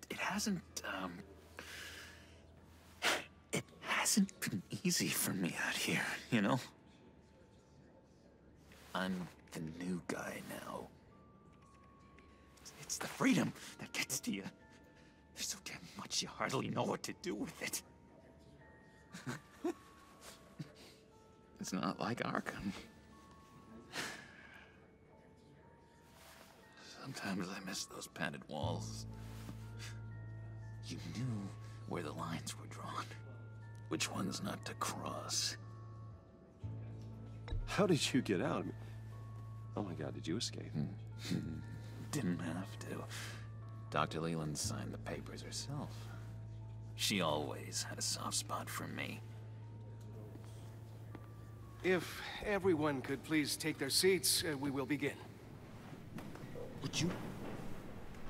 It hasn't been easy for me out here, you know? I'm the new guy now. It's the freedom that gets to you. There's so damn much you hardly know what to do with it. It's not like Arkham. Sometimes I miss those padded walls. You knew where the lines were drawn. Which ones not to cross. How did you get out? Oh my God, did you escape? Didn't have to. Dr. Leland signed the papers herself. She always had a soft spot for me. If everyone could please take their seats, we will begin. Would you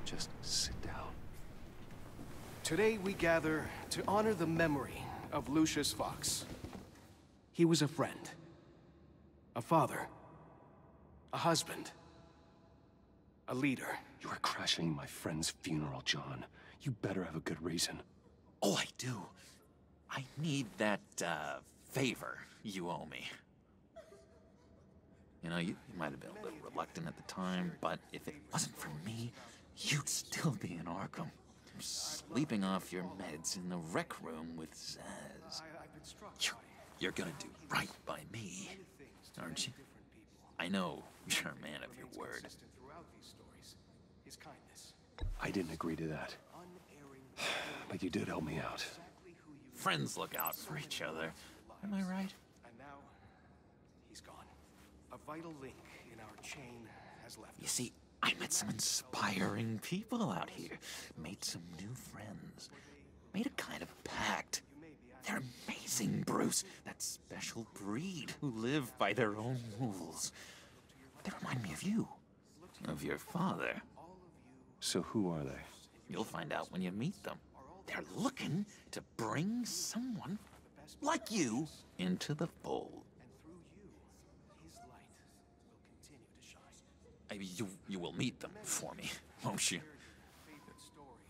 just sit down? Today we gather to honor the memory of Lucius Fox. He was a friend, a father, a husband, a leader. You are crashing my friend's funeral, John. You better have a good reason. Oh, I do. I need that, favor you owe me. You know, you might have been a little reluctant at the time, but if it wasn't for me, you'd still be in Arkham. Sleeping off your meds in the rec room with Zaz. You're gonna do right by me, aren't you? I know you're a man of your word. I didn't agree to that. But you did help me out. Friends look out for each other. Am I right? And now, he's gone. A vital link in our chain has left You us. see, I met some inspiring people out here. Made some new friends. Made a kind of pact. They're amazing, Bruce. That special breed who live by their own rules. They remind me of you. Of your father. So who are they? You'll find out when you meet them. They're looking to bring someone like you into the fold. You will meet them for me, won't you?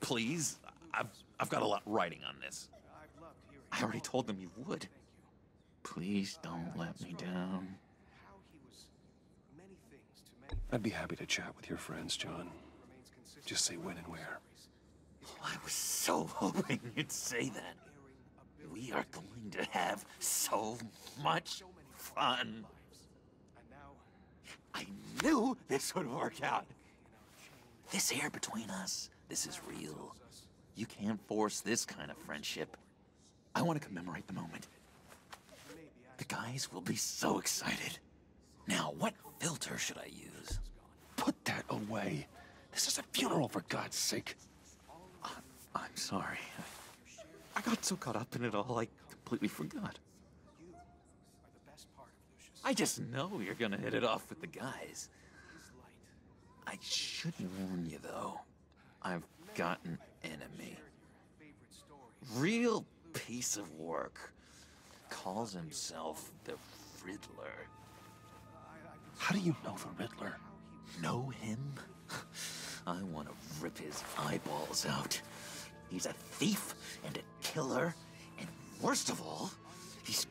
Please, I've got a lot writing on this. I already told them you would. Please don't let me down. I'd be happy to chat with your friends, John. Just say when and where. Oh, I was so hoping you'd say that. We are going to have so much fun. I knew this would work out. This air between us, this is real. You can't force this kind of friendship. I want to commemorate the moment. The guys will be so excited. Now, what filter should I use? Put that away. This is a funeral, for God's sake. I'm sorry. I got so caught up in it all, I completely forgot. I just know you're gonna hit it off with the guys. I should warn you, though. I've got an enemy. Real piece of work. Calls himself the Riddler. How do you know the Riddler? Know him? I want to rip his eyeballs out. He's a thief and a killer, and worst of all, he's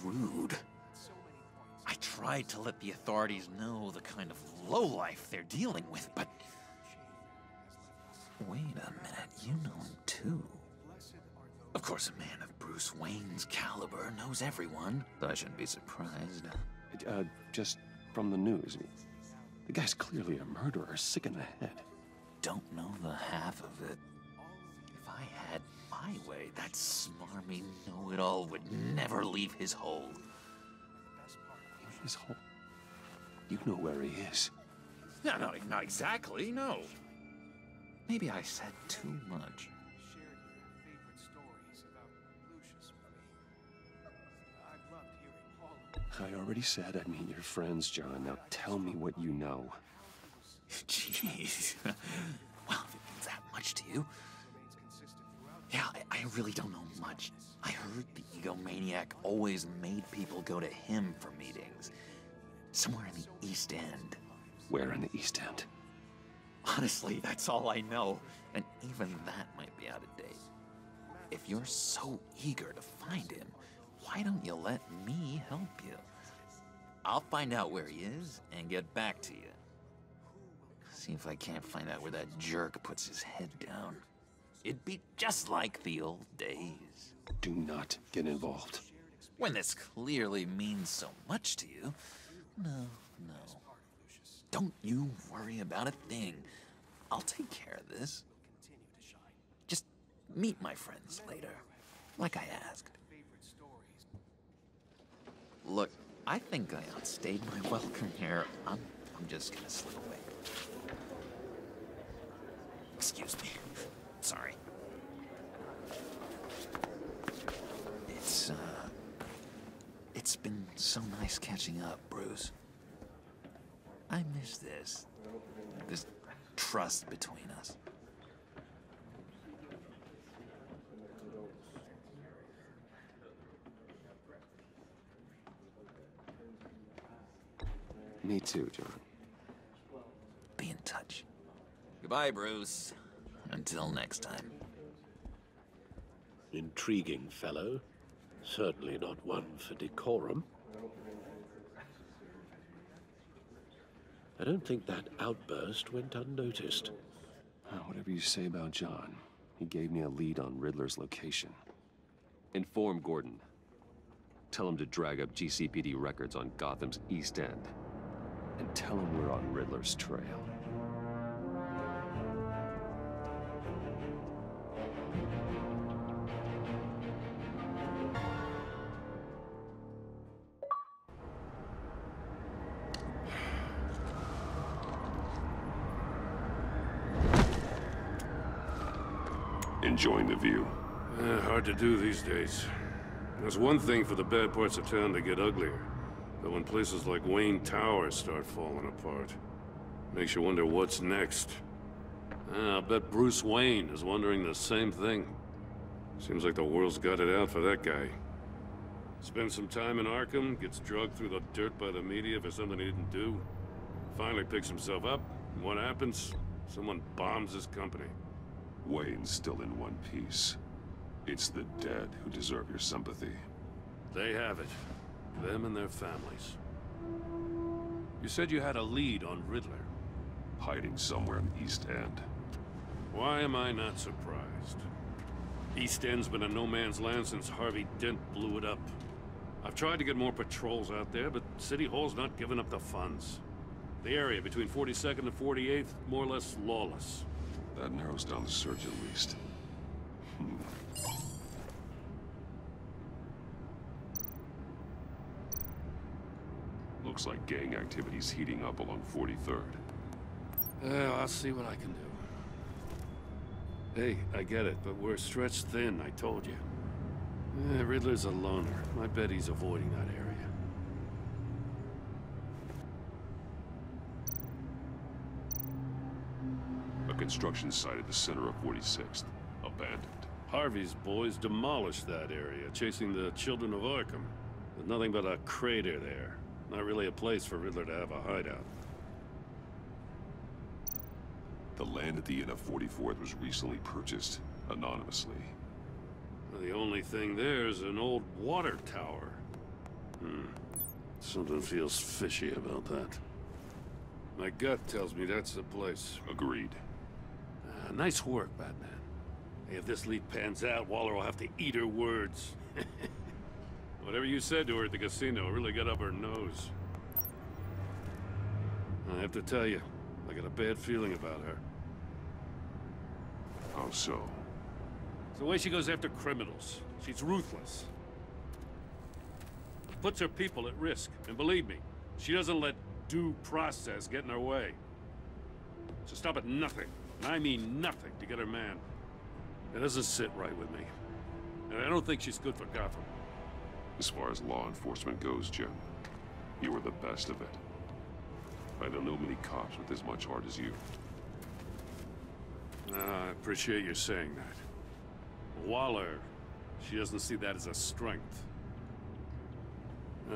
rude. I tried to let the authorities know the kind of lowlife they're dealing with, but... Wait a minute, you know him too. Of course, a man of Bruce Wayne's caliber knows everyone, so I shouldn't be surprised. Just from the news. The guy's clearly a murderer, sick in the head. Don't know the half of it. If I had my way, that smarmy know-it-all would never leave his hole. His hole? You know where he is. No, not exactly, no. Maybe I said too much. I already said I'd meet your friends, John. Now tell me what you know. Jeez. Well, if it means that much to you. Yeah, I really don't know much. I heard the egomaniac always made people go to him for meetings. Somewhere in the East End. Where in the East End? Honestly, that's all I know. And even that might be out of date. If you're so eager to find him, why don't you let me help you? I'll find out where he is and get back to you. See if I can't find out where that jerk puts his head down. It'd be just like the old days. Do not get involved. When this clearly means so much to you. No. Don't you worry about a thing. I'll take care of this. Just meet my friends later, like I asked. Look, I think I outstayed my welcome here. I'm just gonna slip away. Excuse me. Sorry. It's been so nice catching up, Bruce. I miss this trust between us. Me too, John. Be in touch. Goodbye, Bruce. Until next time. Intriguing fellow. Certainly not one for decorum. I don't think that outburst went unnoticed. Whatever you say about John, he gave me a lead on Riddler's location. Inform Gordon. Tell him to drag up GCPD records on Gotham's East End. And tell him we're on Riddler's trail. Enjoying the view? Hard to do these days. There's one thing for the bad parts of town to get uglier. But when places like Wayne Tower start falling apart, makes you wonder what's next. I'll bet Bruce Wayne is wondering the same thing. Seems like the world's got it out for that guy. Spends some time in Arkham, gets drugged through the dirt by the media for something he didn't do. Finally picks himself up, and what happens? Someone bombs his company. Wayne's still in one piece. It's the dead who deserve your sympathy. They have it. Them and their families. You said you had a lead on Riddler. Hiding somewhere in East End. Why am I not surprised? East End's been a no-man's land since Harvey Dent blew it up. I've tried to get more patrols out there, but City Hall's not giving up the funds. The area between 42nd and 48th, more or less lawless. That narrows down the search at least. Looks like gang activity's heating up along 43rd. I'll see what I can do. Hey, I get it, but we're stretched thin, I told you. Riddler's a loner. I bet he's avoiding that area. A construction site at the center of 46th. Abandoned. Harvey's boys demolished that area, chasing the children of Arkham. There's nothing but a crater there. Not really a place for Riddler to have a hideout. The land at the end of 44th was recently purchased, anonymously. The only thing there is an old water tower. Something feels fishy about that. My gut tells me that's the place. Agreed. Nice work, Batman. Hey, if this lead pans out, Waller will have to eat her words. Whatever you said to her at the casino really got up her nose. I have to tell you, I got a bad feeling about her. How so? It's the way she goes after criminals. She's ruthless. Puts her people at risk. And believe me, she doesn't let due process get in her way. She'll stop at nothing, and I mean nothing, to get her man. It doesn't sit right with me. And I don't think she's good for Gotham. As far as law enforcement goes, Jim, you were the best of it. I don't know many cops with as much heart as you. I appreciate you saying that. Waller, she doesn't see that as a strength.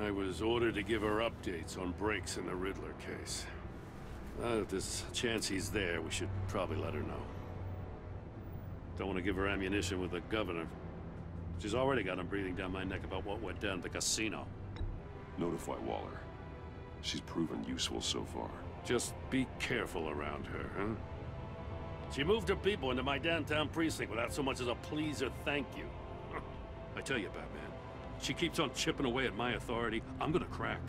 I was ordered to give her updates on breaks in the Riddler case. If there's a chance he's there, we should probably let her know. Don't want to give her ammunition with the governor. She's already got him breathing down my neck about what went down at the casino. Notify Waller. She's proven useful so far. Just be careful around her, huh? She moved her people into my downtown precinct without so much as a please or thank you. I tell you, Batman, she keeps on chipping away at my authority, I'm gonna crack.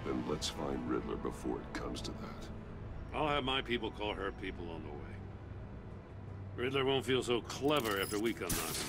Then let's find Riddler before it comes to that. I'll have my people call her people on the way. Riddler won't feel so clever after we come knocking.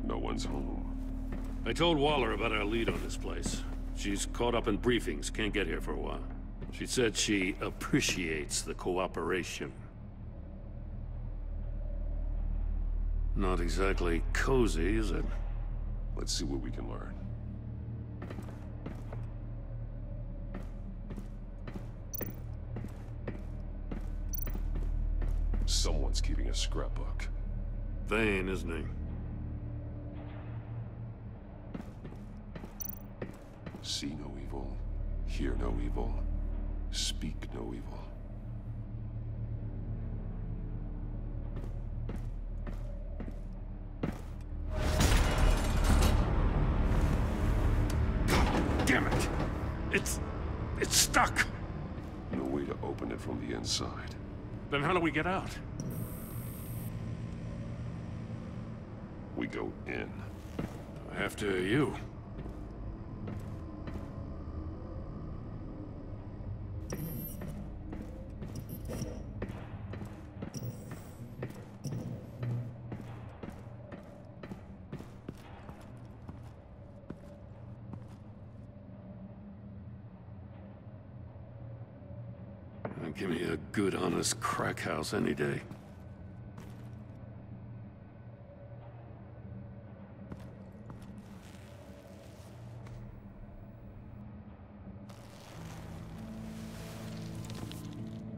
No one's home. I told Waller about our lead on this place. She's caught up in briefings, can't get here for a while. She said she appreciates the cooperation. Not exactly cozy, is it? Let's see what we can learn. Someone's keeping a scrapbook. Vane, isn't he? See no evil, hear no evil, speak no evil. God damn it! It's stuck! open it from the inside. Then how do we get out? We go in. After you. Give me a good, honest crack house any day.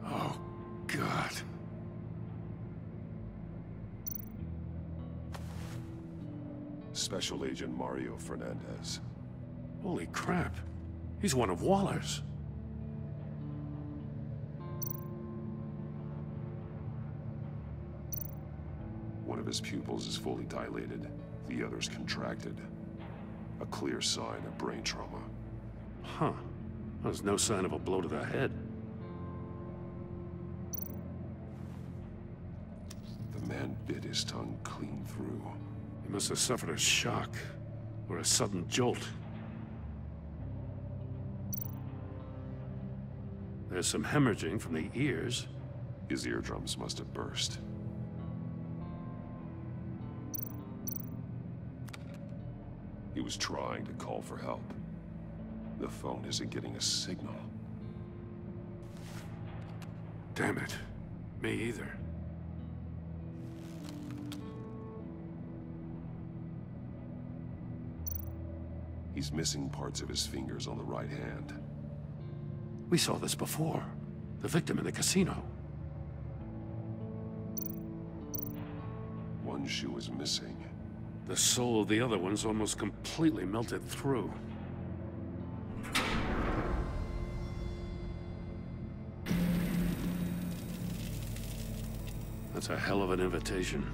Oh, God. Special Agent Mario Fernandez. Holy crap. He's one of Waller's. One of his pupils is fully dilated, the other's contracted. A clear sign of brain trauma. Huh. There's no sign of a blow to the head. The man bit his tongue clean through. He must have suffered a shock, or a sudden jolt. There's some hemorrhaging from the ears. His eardrums must have burst. He was trying to call for help. The phone isn't getting a signal. Damn it. Me either. He's missing parts of his fingers on the right hand. We saw this before. The victim in the casino. One shoe is missing. The sole of the other one's almost completely melted through. That's a hell of an invitation.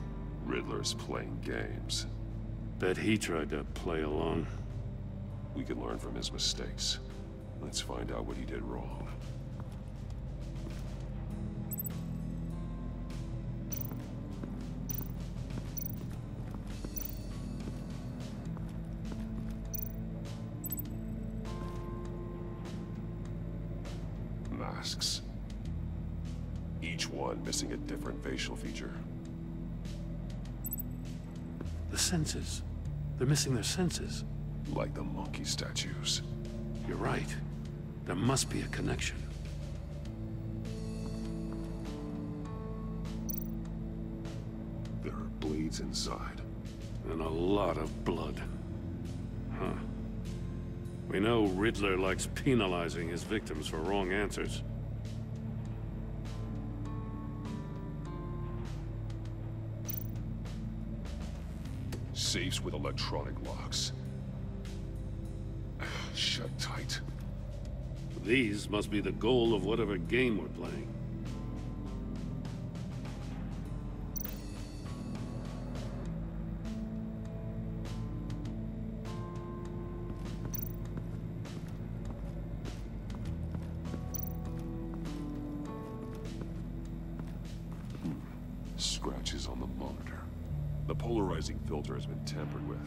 Riddler's playing games. Bet he tried to play along. We can learn from his mistakes. Let's find out what he did wrong. Masks. Each one missing a different facial feature. The senses. They're missing their senses. Like the monkey statues. You're right. There must be a connection. There are blades inside. And a lot of blood. Huh. We know Riddler likes penalizing his victims for wrong answers. Safes with electronic locks. Shut tight. These must be the goal of whatever game we're playing. Scratches on the monitor. The polarizing filter has been tampered with.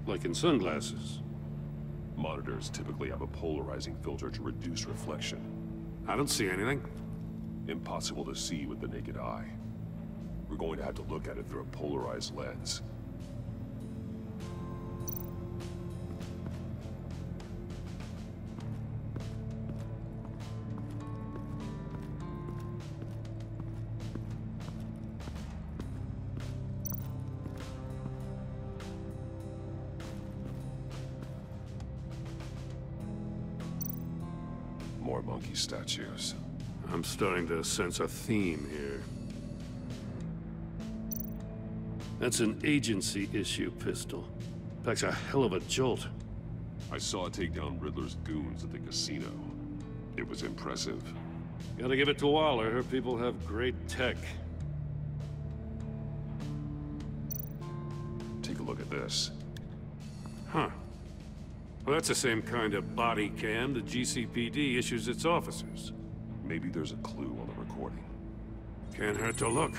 Like in sunglasses. Monitors typically have a polarizing filter to reduce reflection. I don't see anything. Impossible to see with the naked eye. We're going to have to look at it through a polarized lens. More monkey statues. I'm starting to sense a theme here. That's an agency issue pistol. Packs a hell of a jolt. I saw it take down Riddler's goons at the casino. It was impressive. Gotta give it to Waller. Her people have great tech. Take a look at this. Huh. Well, that's the same kind of body cam the GCPD issues its officers. Maybe there's a clue on the recording. Can't hurt to look.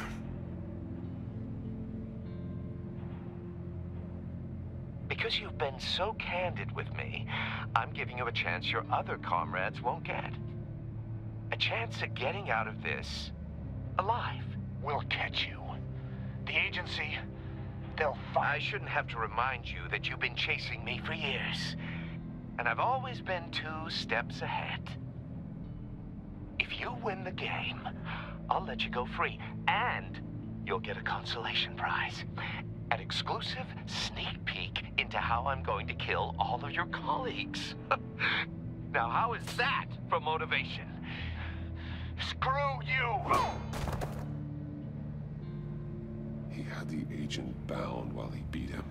Because you've been so candid with me, I'm giving you a chance your other comrades won't get. A chance at getting out of this alive. We'll catch you. The agency, they'll find... I shouldn't have to remind you that you've been chasing me for years. And I've always been 2 steps ahead. If you win the game, I'll let you go free. And you'll get a consolation prize. An exclusive sneak peek into how I'm going to kill all of your colleagues. Now, how is that for motivation? Screw you! He had the agent bound while he beat him.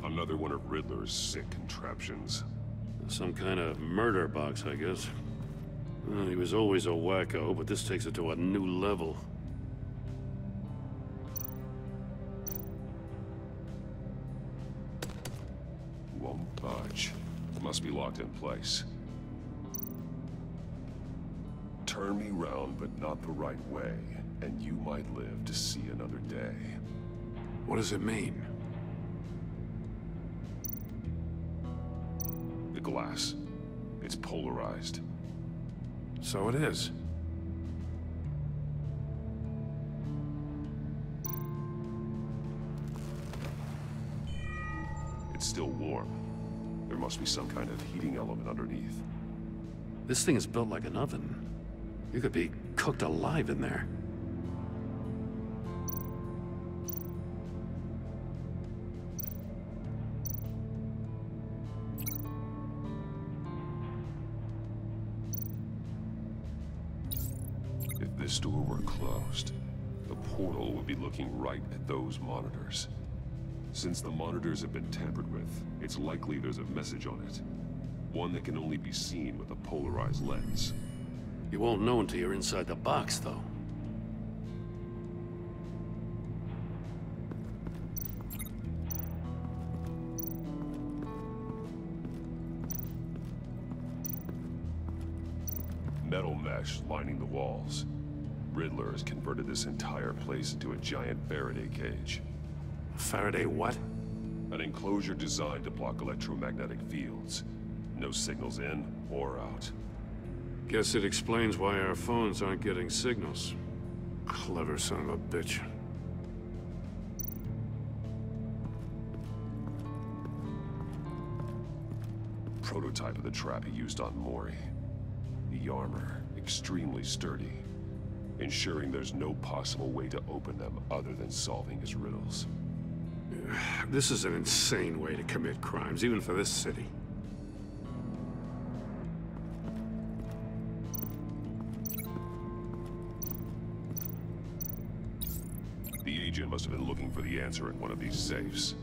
Another one of Riddler's sick contraptions. Some kind of murder box, I guess. Well, he was always a wacko, but this takes it to a new level. Won't budge. Must be locked in place. Turn me round, but not the right way, and you might live to see another day. What does it mean? The glass. It's polarized. So it is. It's still warm. There must be some kind of heating element underneath. This thing is built like an oven. You could be cooked alive in there. If this door were closed, the portal would be looking right at those monitors. Since the monitors have been tampered with, it's likely there's a message on it. One that can only be seen with a polarized lens. You won't know until you're inside the box, though. Metal mesh lining the walls. Riddler has converted this entire place into a giant Faraday cage. Faraday what? An enclosure designed to block electromagnetic fields. No signals in or out. Guess it explains why our phones aren't getting signals. Clever son of a bitch. Prototype of the trap he used on Mori. The armor, extremely sturdy, ensuring there's no possible way to open them other than solving his riddles. This is an insane way to commit crimes, even for this city. The agent must have been looking for the answer in one of these safes.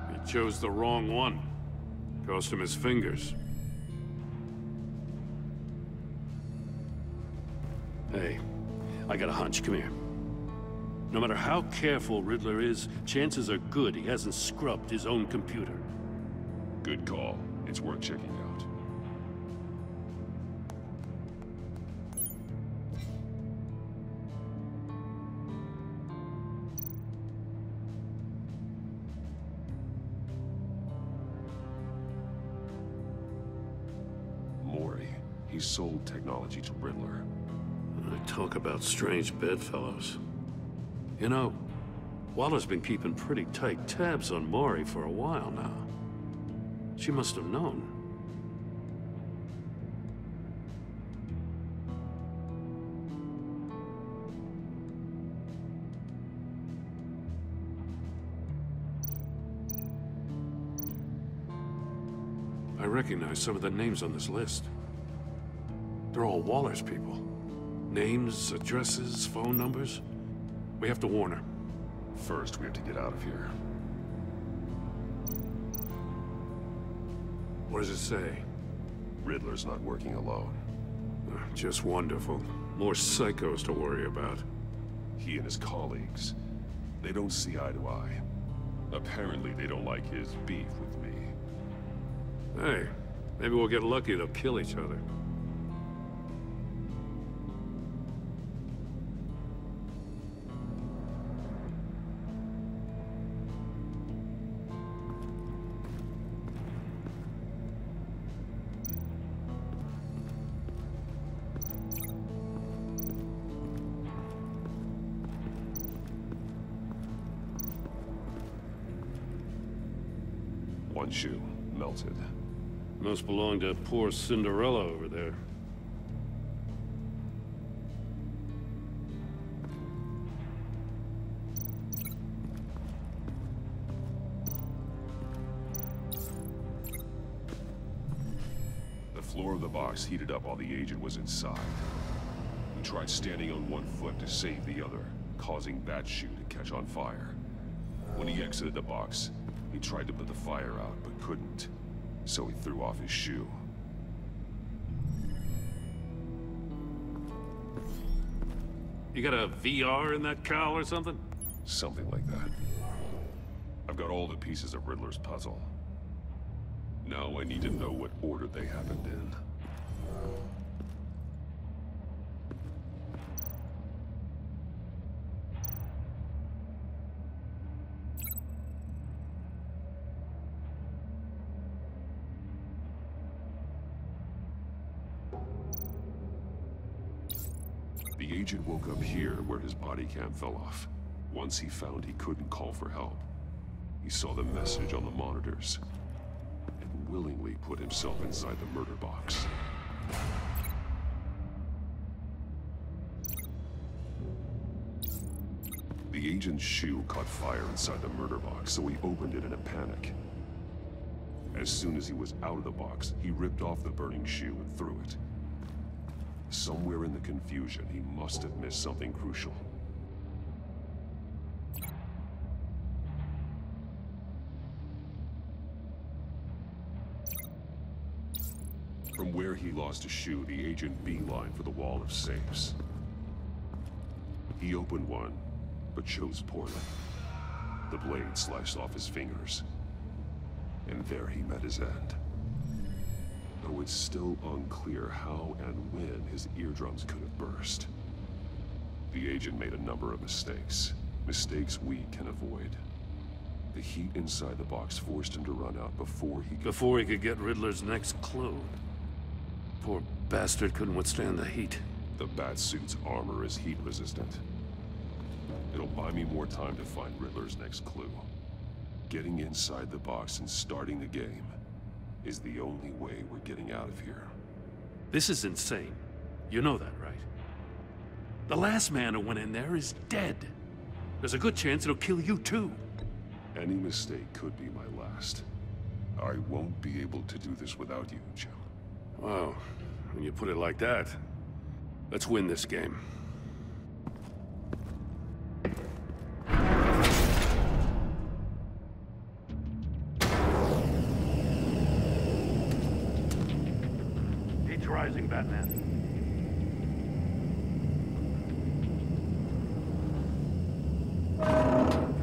He chose the wrong one. Cost him his fingers. Hey, I got a hunch. Come here. No matter how careful Riddler is, chances are good he hasn't scrubbed his own computer. Good call. It's worth checking out. Mori. He sold technology to Riddler. Talk about strange bedfellows. You know, Waller's been keeping pretty tight tabs on Mori for a while now. She must have known. I recognize some of the names on this list. They're all Waller's people. Names, addresses, phone numbers. We have to warn her. First, we have to get out of here. What does it say? Riddler's not working alone. Just wonderful. More psychos to worry about. He and his colleagues, they don't see eye to eye. Apparently they don't like his beef with me. Hey, maybe we'll get lucky, they'll kill each other. One shoe, melted. Must belong to poor Cinderella over there. The floor of the box heated up while the agent was inside. He tried standing on one foot to save the other, causing that shoe to catch on fire. When he exited the box, he tried to put the fire out, but couldn't. So he threw off his shoe. You got a VR in that cowl or something? Something like that. I've got all the pieces of Riddler's puzzle. Now I need to know what order they happened in. The agent woke up here where his body cam fell off. Once he found he couldn't call for help, he saw the message on the monitors and willingly put himself inside the murder box. The agent's shoe caught fire inside the murder box, so he opened it in a panic. As soon as he was out of the box, he ripped off the burning shoe and threw it. Somewhere in the confusion, he must have missed something crucial. From where he lost a shoe, the agent beelined for the wall of safes. He opened one, but chose poorly. The blade sliced off his fingers, and there he met his end. Though it's still unclear how and when his eardrums could have burst. The agent made a number of mistakes. Mistakes we can avoid. The heat inside the box forced him to run out before he could get Riddler's next clue. Poor bastard couldn't withstand the heat. The Batsuit's armor is heat resistant. It'll buy me more time to find Riddler's next clue. Getting inside the box and starting the game is the only way we're getting out of here. This is insane. You know that, right? The last man who went in there is dead. There's a good chance it'll kill you too. Any mistake could be my last. I won't be able to do this without you, Jim. Wow, when you put it like that, let's win this game. Rising, Batman.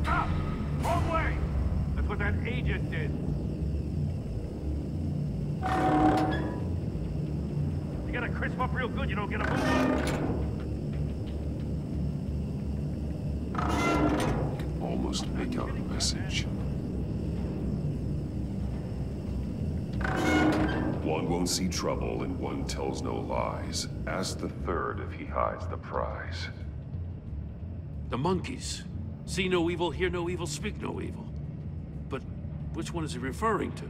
Stop! Wrong way! That's what that agent did. You gotta crisp up real good, you don't get a move on. I can almost make out a message. One won't see trouble and one tells no lies. Ask the third if he hides the prize. The monkeys. See no evil, hear no evil, speak no evil. But which one is he referring to?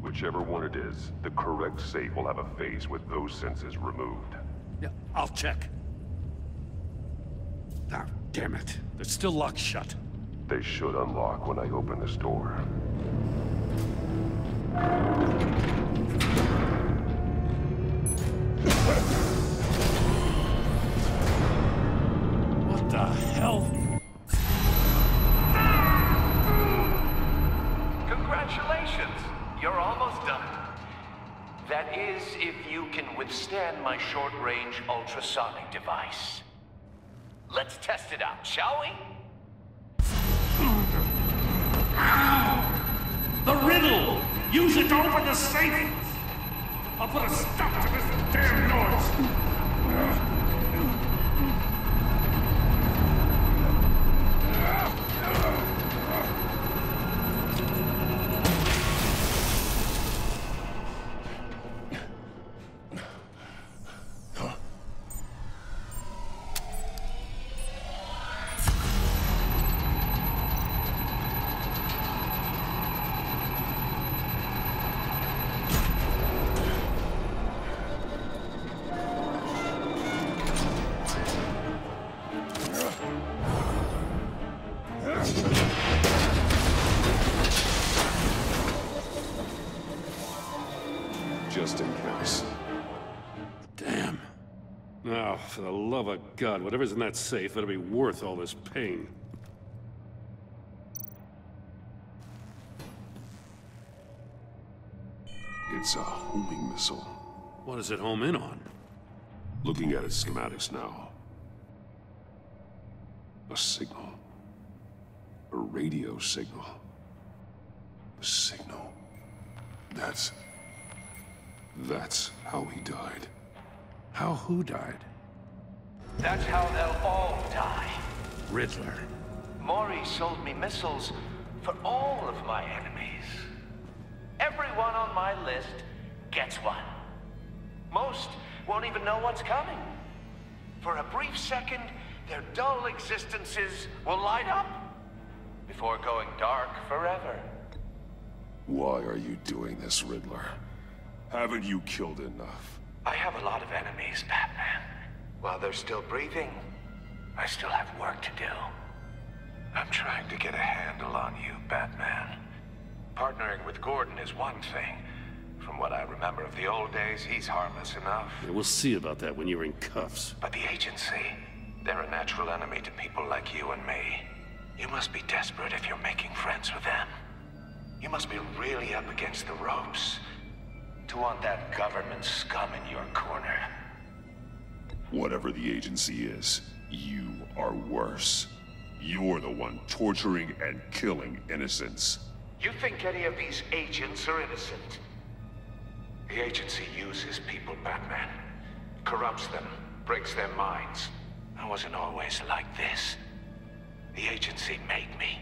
Whichever one it is, the correct safe will have a face with those senses removed. Yeah, I'll check. Ah, damn it. They're still locked shut. They should unlock when I open this door. What the hell? Congratulations! You're almost done. That is, if you can withstand my short-range ultrasonic device. Let's test it out, shall we? The riddle! Use it to open the safe! I'll put a stop to this damn noise! Just in case. Damn. Now, for the love of God, whatever's in that safe better be worth all this pain. It's a homing missile. What does it home in on? Looking at its schematics now. A signal. A radio signal. A signal. That's how he died. How who died? That's how they'll all die. Riddler. Maury sold me missiles for all of my enemies. Everyone on my list gets one. Most won't even know what's coming. For a brief second, their dull existences will light up before going dark forever. Why are you doing this, Riddler? Haven't you killed enough? I have a lot of enemies, Batman. While they're still breathing, I still have work to do. I'm trying to get a handle on you, Batman. Partnering with Gordon is one thing. From what I remember of the old days, he's harmless enough. Yeah, we'll see about that when you're in cuffs. But the agency, they're a natural enemy to people like you and me. You must be desperate if you're making friends with them. You must be really up against the ropes to want that government scum in your corner. Whatever the agency is, you are worse. You're the one torturing and killing innocents. You think any of these agents are innocent? The agency uses people, Batman. Corrupts them, breaks their minds. I wasn't always like this. The agency made me.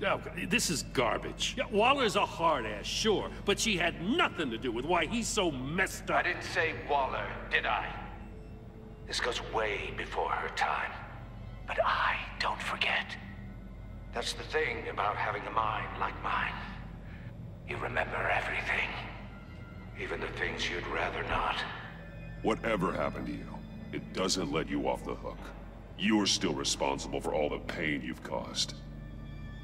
Oh, this is garbage. Yeah, Waller's a hard-ass, sure, but she had nothing to do with why he's so messed up. I didn't say Waller, did I? This goes way before her time. But I don't forget. That's the thing about having a mind like mine. You remember everything. Even the things you'd rather not. Whatever happened to you, it doesn't let you off the hook. You're still responsible for all the pain you've caused.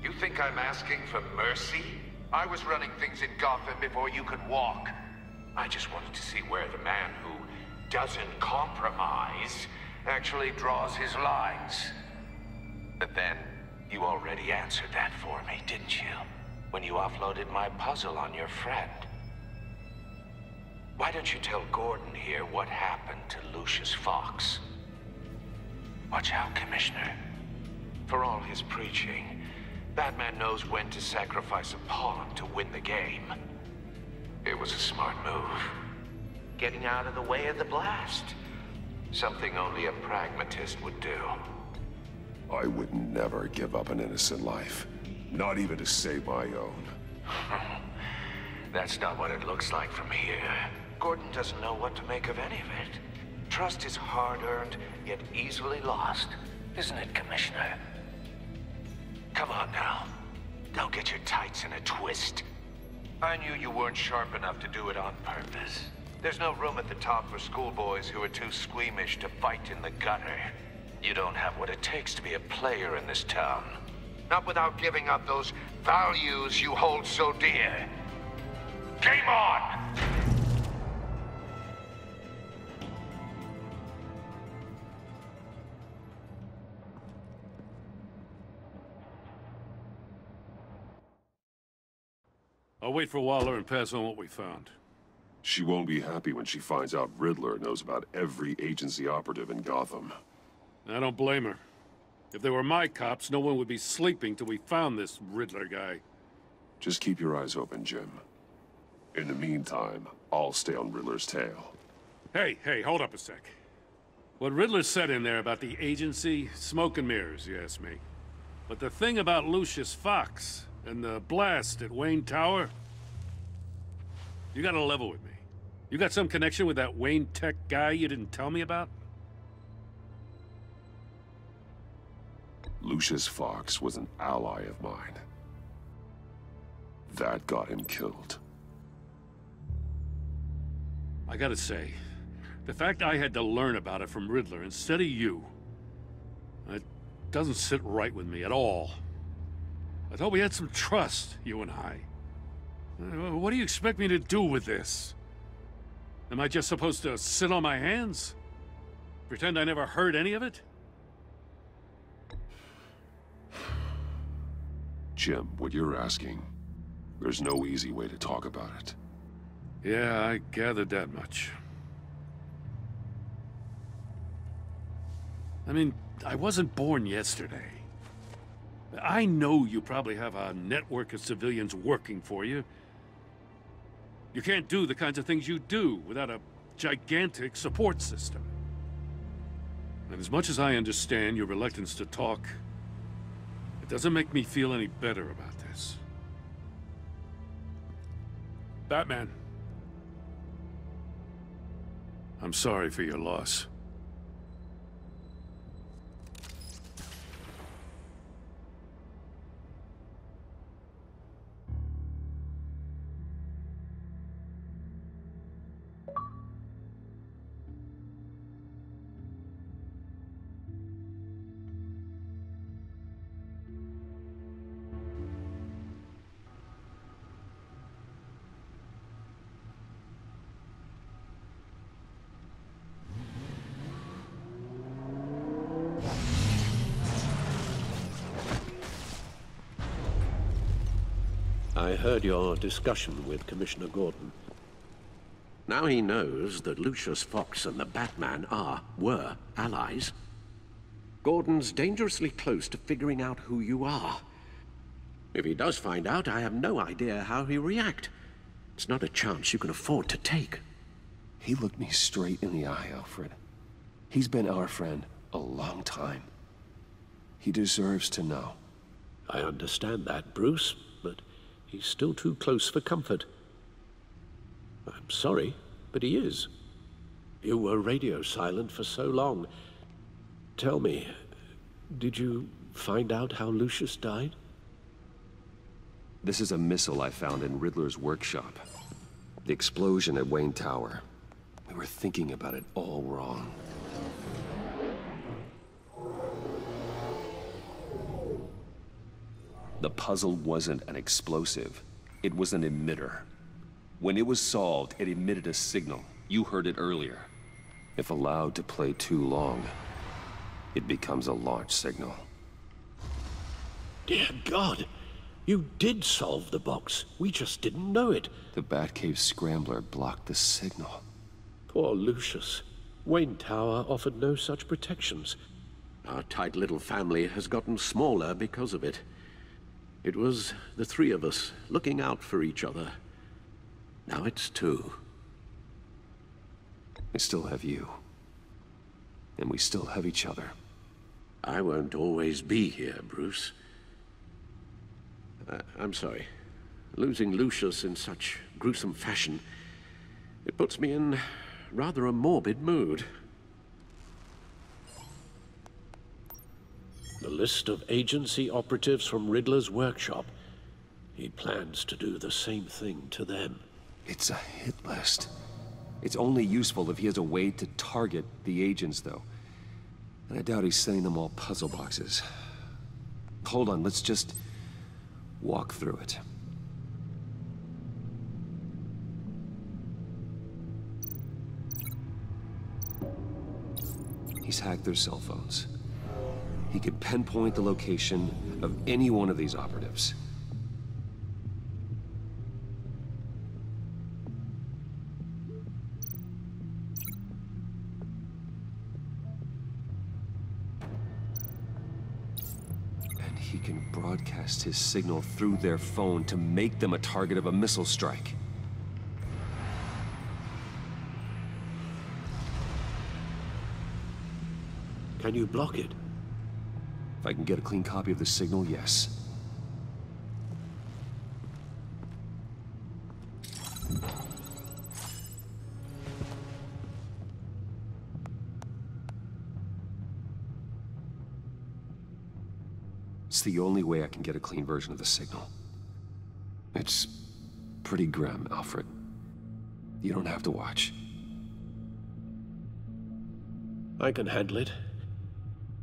You think I'm asking for mercy? I was running things in Gotham before you could walk. I just wanted to see where the man who doesn't compromise actually draws his lines. But then, you already answered that for me, didn't you? When you offloaded my puzzle on your friend. Why don't you tell Gordon here what happened to Lucius Fox? Watch out, Commissioner. For all his preaching, Batman knows when to sacrifice a pawn to win the game. It was a smart move. Getting out of the way of the blast. Something only a pragmatist would do. I would never give up an innocent life. Not even to save my own. That's not what it looks like from here. Gordon doesn't know what to make of any of it. Trust is hard-earned, yet easily lost. Isn't it, Commissioner? Come on now. Don't get your tights in a twist. I knew you weren't sharp enough to do it on purpose. There's no room at the top for schoolboys who are too squeamish to fight in the gutter. You don't have what it takes to be a player in this town. Not without giving up those values you hold so dear. Game on! I'll wait for Waller and pass on what we found. She won't be happy when she finds out Riddler knows about every agency operative in Gotham. I don't blame her. If they were my cops, no one would be sleeping till we found this Riddler guy. Just keep your eyes open, Jim. In the meantime, I'll stay on Riddler's tail. Hey, hold up a sec. What Riddler said in there about the agency, smoke and mirrors, you ask me. But the thing about Lucius Fox and the blast at Wayne Tower, you gotta level with me. You got some connection with that Wayne Tech guy you didn't tell me about? Lucius Fox was an ally of mine. That got him killed. I gotta say, the fact I had to learn about it from Riddler instead of you, it doesn't sit right with me at all. I thought we had some trust, you and I. What do you expect me to do with this? Am I just supposed to sit on my hands? Pretend I never heard any of it? Jim, what you're asking, there's no easy way to talk about it. Yeah, I gathered that much. I mean, I wasn't born yesterday. I know you probably have a network of civilians working for you. You can't do the kinds of things you do without a gigantic support system. And as much as I understand your reluctance to talk, it doesn't make me feel any better about this. Batman. I'm sorry for your loss. I heard your discussion with Commissioner Gordon. Now he knows that Lucius Fox and the Batman were allies. Gordon's dangerously close to figuring out who you are. If he does find out, I have no idea how he'll react. It's not a chance you can afford to take. He looked me straight in the eye, Alfred. He's been our friend a long time. He deserves to know. I understand that, Bruce, but he's still too close for comfort. I'm sorry, but he is. You were radio silent for so long. Tell me, did you find out how Lucius died? This is a missile I found in Riddler's workshop. The explosion at Wayne Tower. We were thinking about it all wrong. The puzzle wasn't an explosive. It was an emitter. When it was solved, it emitted a signal. You heard it earlier. If allowed to play too long, it becomes a launch signal. Dear God! You did solve the box. We just didn't know it. The Batcave scrambler blocked the signal. Poor Lucius. Wayne Tower offered no such protections. Our tight little family has gotten smaller because of it. It was the three of us looking out for each other. Now it's two. I still have you. And we still have each other. I won't always be here, Bruce. I'm sorry. Losing Lucius in such gruesome fashion, it puts me in rather a morbid mood. The list of agency operatives from Riddler's workshop. He plans to do the same thing to them. It's a hit list. It's only useful if he has a way to target the agents, though. And I doubt he's sending them all puzzle boxes. Hold on, let's just walk through it. He's hacked their cell phones. He could pinpoint the location of any one of these operatives. he can broadcast his signal through their phone to make them a target of a missile strike. Can you block it? If I can get a clean copy of the signal, yes. It's the only way I can get a clean version of the signal. It's pretty grim, Alfred. You don't have to watch. I can handle it.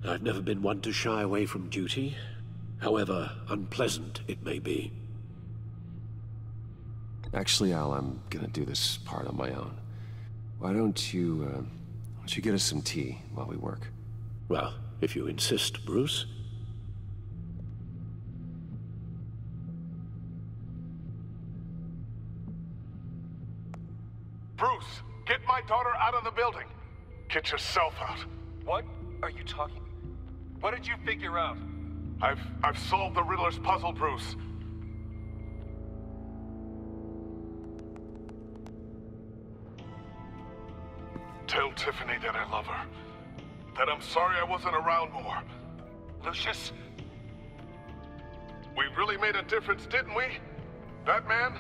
I've never been one to shy away from duty, however unpleasant it may be. Actually, Al, I'm gonna do this part on my own. Why don't you get us some tea while we work? Well, if you insist, Bruce. Bruce, get my daughter out of the building. Get yourself out. What are you talking? What did you figure out? I've solved the Riddler's puzzle, Bruce. Tell Tiffany that I love her. That I'm sorry I wasn't around more. Lucius? We really made a difference, didn't we? Batman?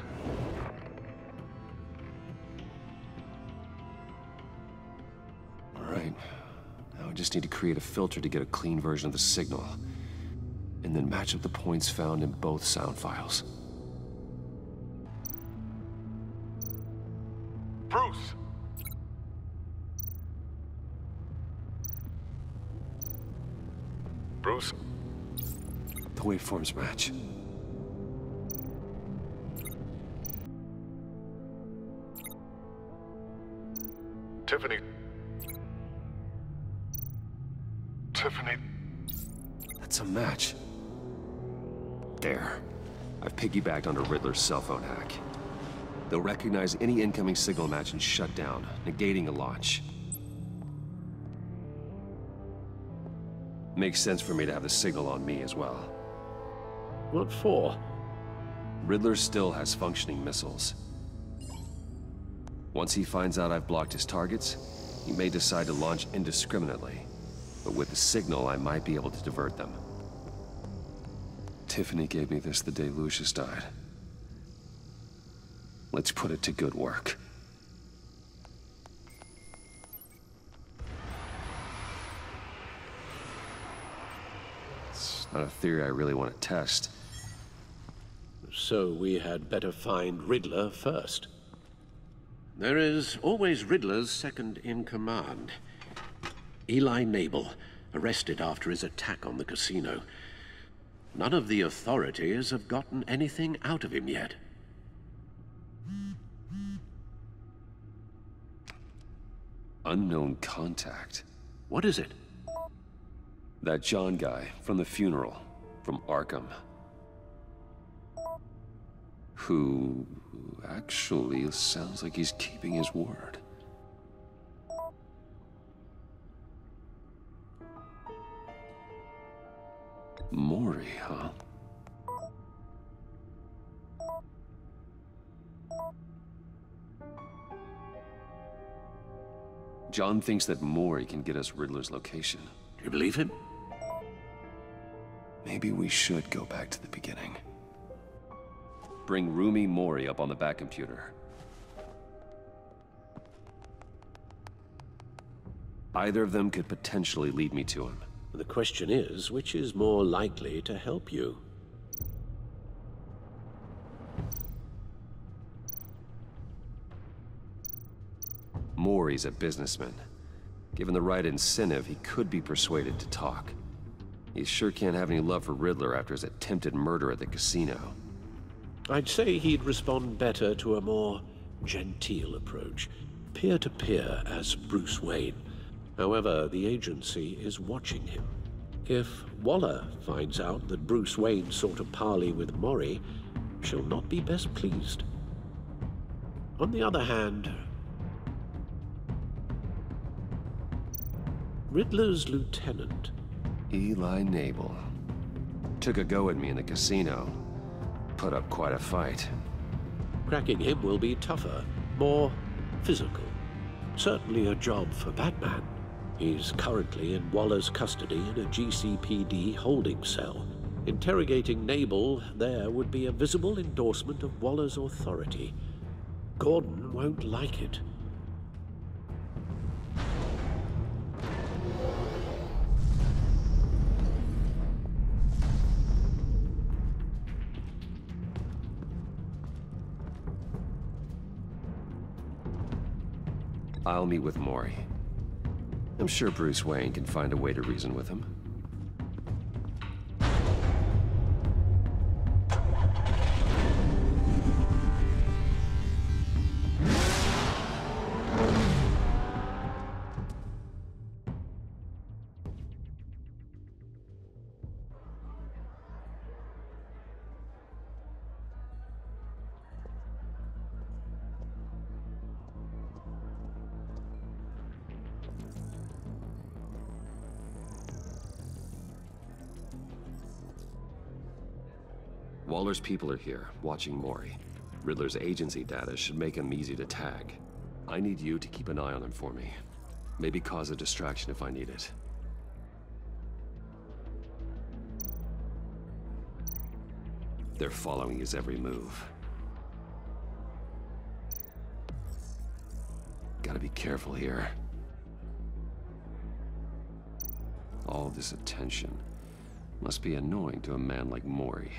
All right. Now I just need to create a filter to get a clean version of the signal. And then match up the points found in both sound files. Bruce! Bruce? The waveforms match. Tiffany. Tiffany. That's a match. There. I've piggybacked onto Riddler's cell phone hack. They'll recognize any incoming signal match and shut down, negating a launch. Makes sense for me to have the signal on me as well. What for? Riddler still has functioning missiles. Once he finds out I've blocked his targets, he may decide to launch indiscriminately. But with the signal, I might be able to divert them. Tiffany gave me this the day Lucius died. Let's put it to good work. It's not a theory I really want to test. So we had better find Riddler first. There is always Riddler's second in command. Eli Nabel, arrested after his attack on the casino. None of the authorities have gotten anything out of him yet. Unknown contact. What is it? That John guy from the funeral, from Arkham. Who actually sounds like he's keeping his word. Maury, huh? John thinks that Maury can get us Riddler's location. Do you believe him? Maybe we should go back to the beginning. Bring Rumi Maury up on the back computer. Either of them could potentially lead me to him. The question is, which is more likely to help you? Maury's a businessman. Given the right incentive, he could be persuaded to talk. He sure can't have any love for Riddler after his attempted murder at the casino. I'd say he'd respond better to a more genteel approach, peer-to-peer as Bruce Wayne. However, the agency is watching him. If Waller finds out that Bruce Wayne sought a parley with Maury, she'll not be best pleased. On the other hand, Riddler's lieutenant, Eli Nabel. Took a go at me in the casino. Put up quite a fight. Cracking him will be tougher, more physical. Certainly a job for Batman. He's currently in Waller's custody in a GCPD holding cell. Interrogating Nabel there would be a visible endorsement of Waller's authority. Gordon won't like it. I'll meet with Maury. I'm sure Bruce Wayne can find a way to reason with him. Waller's people are here, watching Maury. Riddler's agency data should make him easy to tag. I need you to keep an eye on him for me. Maybe cause a distraction if I need it. They're following his every move. Gotta be careful here. All this attention must be annoying to a man like Maury.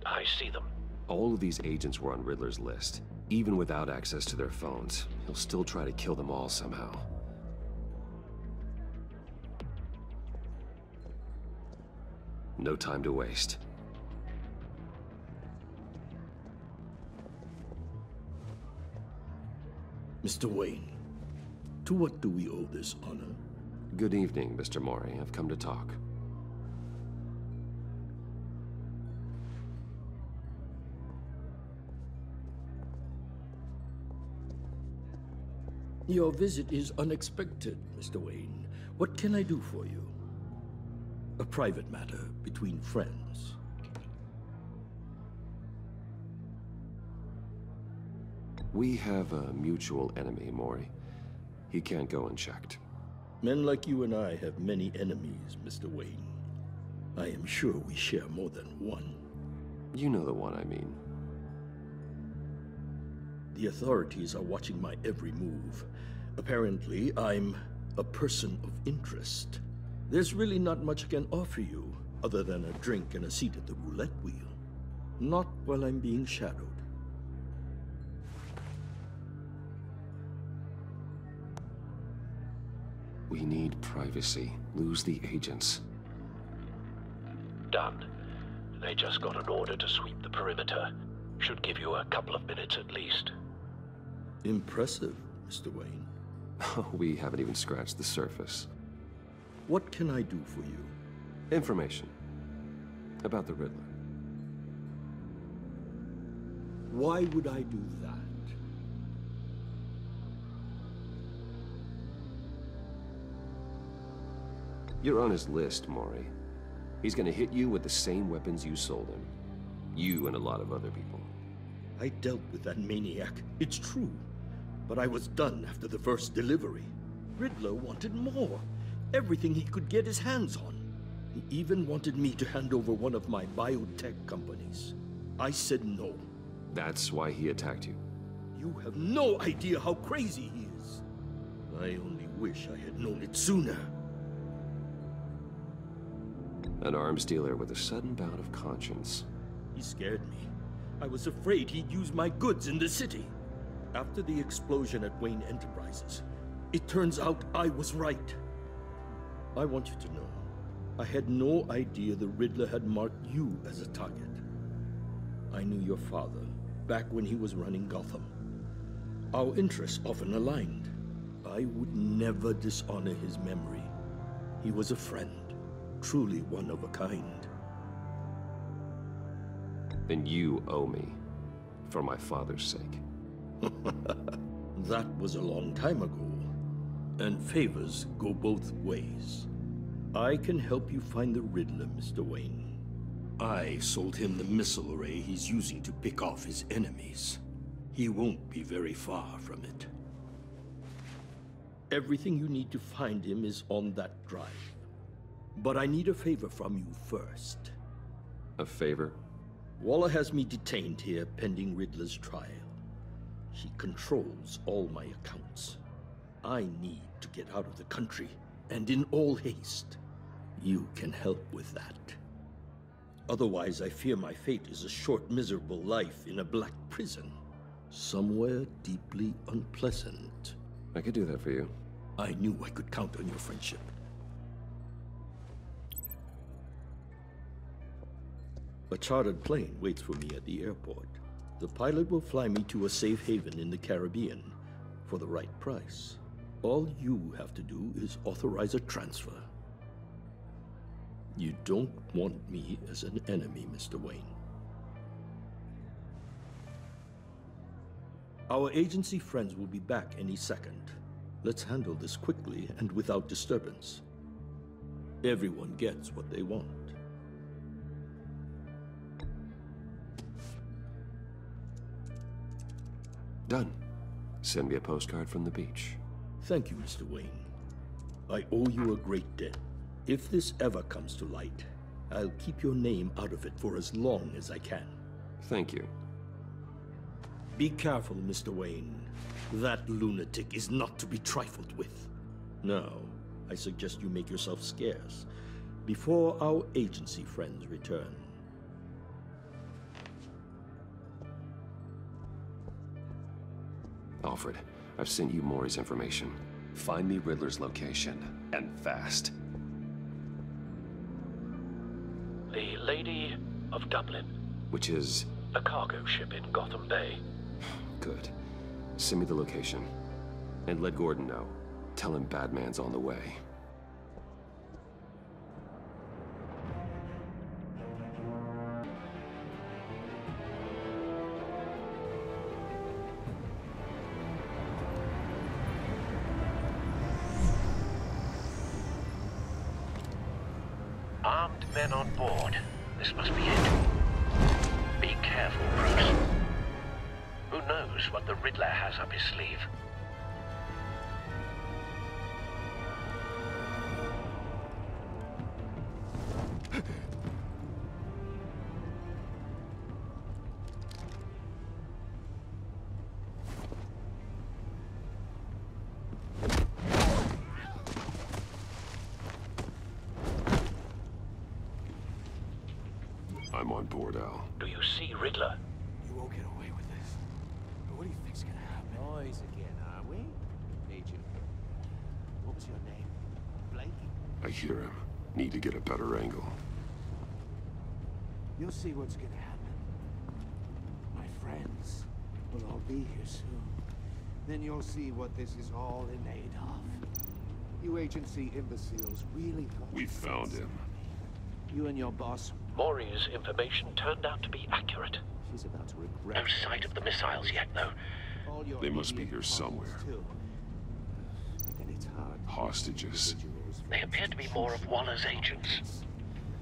I see them. All of these agents were on Riddler's list. Even without access to their phones, he'll still try to kill them all somehow. No time to waste. Mr. Wayne, to what do we owe this honor? Good evening, Mr. Maury. I've come to talk. Your visit is unexpected, Mr. Wayne. What can I do for you? A private matter between friends. We have a mutual enemy, Maury. He can't go unchecked. Men like you and I have many enemies, Mr. Wayne. I am sure we share more than one. You know the one I mean. The authorities are watching my every move. Apparently, I'm a person of interest. There's really not much I can offer you, other than a drink and a seat at the roulette wheel. Not while I'm being shadowed. We need privacy. Lose the agents. Done. They just got an order to sweep the perimeter. Should give you a couple of minutes at least. Impressive, Mr. Wayne. We haven't even scratched the surface. What can I do for you? Information. About the Riddler. Why would I do that? You're on his list, Maury. He's gonna hit you with the same weapons you sold him. You and a lot of other people. I dealt with that maniac, it's true. But I was done after the first delivery. Riddler wanted more. Everything he could get his hands on. He even wanted me to hand over one of my biotech companies. I said no. That's why he attacked you? You have no idea how crazy he is. I only wish I had known it sooner. An arms dealer with a sudden bout of conscience. He scared me. I was afraid he'd use my goods in the city. After the explosion at Wayne Enterprises, it turns out I was right. I want you to know, I had no idea the Riddler had marked you as a target. I knew your father back when he was running Gotham. Our interests often aligned. I would never dishonor his memory. He was a friend, truly one of a kind. Then you owe me, for my father's sake. That was a long time ago, and favors go both ways. I can help you find the Riddler, Mr. Wayne. I sold him the missile array he's using to pick off his enemies. He won't be very far from it. Everything you need to find him is on that drive. But I need a favor from you first. A favor? Waller has me detained here pending Riddler's trial. He controls all my accounts. I need to get out of the country, and in all haste. You can help with that. Otherwise, I fear my fate is a short, miserable life in a black prison. Somewhere deeply unpleasant. I could do that for you. I knew I could count on your friendship. A chartered plane waits for me at the airport. The pilot will fly me to a safe haven in the Caribbean for the right price. All you have to do is authorize a transfer. You don't want me as an enemy, Mr. Wayne. Our agency friends will be back any second. Let's handle this quickly and without disturbance. Everyone gets what they want. Done. Send me a postcard from the beach. Thank you, Mr. Wayne. I owe you a great debt. If this ever comes to light, I'll keep your name out of it for as long as I can. Thank you. Be careful, Mr. Wayne. That lunatic is not to be trifled with. Now, I suggest you make yourself scarce before our agency friends return. Alfred, I've sent you Maury's information. Find me Riddler's location, and fast. The Lady of Dublin. Which is? A cargo ship in Gotham Bay. Good. Send me the location. And let Gordon know. Tell him Batman's on the way. Armed men on board. This must be it. Be careful, Bruce. Who knows what the Riddler has up his sleeve? I'm on board, Al. Do you see Riddler? You won't get away with this. What do you think's gonna happen? Noise again, are we? Baytuh. What was your name? Blake? I hear him. Need to get a better angle. You'll see what's gonna happen. My friends will all be here soon. Then you'll see what this is all in aid of. You agency imbeciles really thought We found him. you and your boss. Maury's information turned out to be accurate. She's about to regret. No sight of the missiles yet, though. All your They must be idiot here somewhere. colleagues, too. Then it's hard. Hostages. They appear to be more of Waller's agents.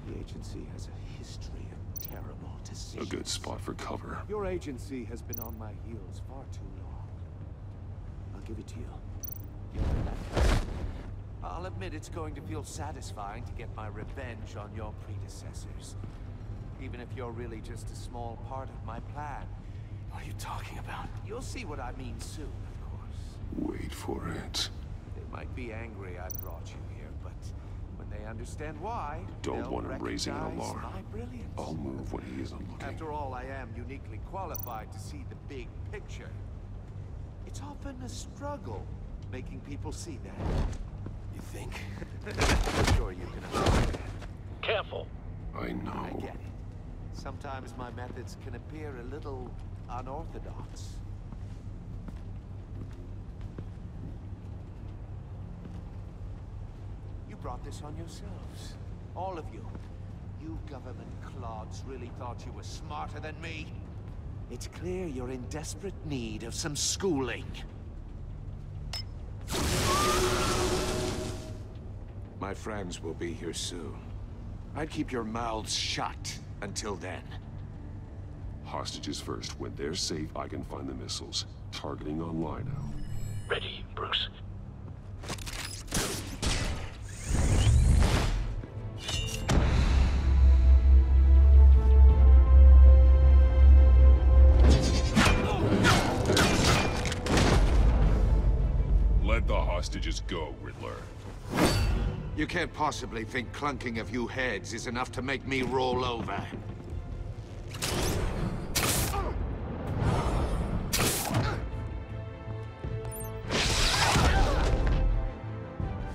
The agency has a history of terrible decisions. A good spot for cover. Your agency has been on my heels far too long. I'll give it to you. You're elected. I'll admit it's going to feel satisfying to get my revenge on your predecessors. Even if you're really just a small part of my plan. What are you talking about? You'll see what I mean soon, of course. Wait for it. They might be angry I brought you here, but when they understand why, Don't they'll want him raising an recognize alarm. my brilliance. I'll move when he isn't looking. After all, I am uniquely qualified to see the big picture. It's often a struggle making people see that. You think? I'm sure you can understand. Careful. I know. I get it. Sometimes my methods can appear a little unorthodox. You brought this on yourselves. All of you. You government clods really thought you were smarter than me? It's clear you're in desperate need of some schooling. My my friends will be here soon. I'd keep your mouths shut until then. Hostages first. When they're safe, I can find the missiles. Targeting on Lino. Ready, Bruce. Let the hostages go, Riddler. You can't possibly think clunking a few heads is enough to make me roll over.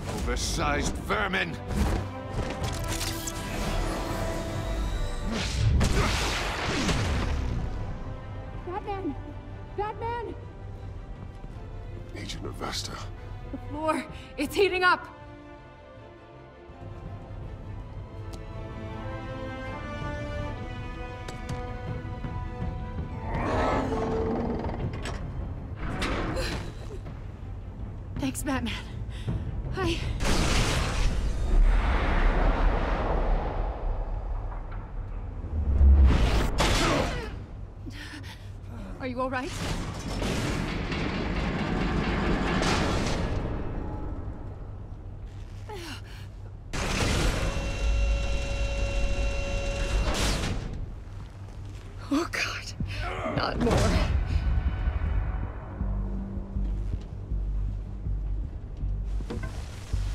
Oversized vermin! Batman! Batman! Agent Avesta. The floor, it's heating up! Thanks, Batman. Are you all right? Oh, God. Not more.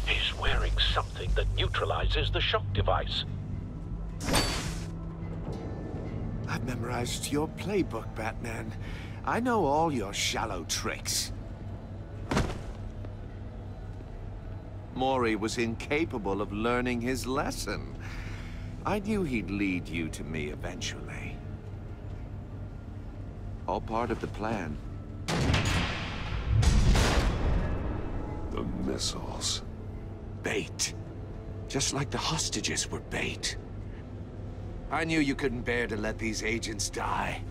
He's wearing something that neutralizes the shock device. I've memorized your playbook, Batman. I know all your shallow tricks. Mori was incapable of learning his lesson. I knew he'd lead you to me eventually. All part of the plan. The missiles. Bait. Just like the hostages were bait. I knew you couldn't bear to let these agents die.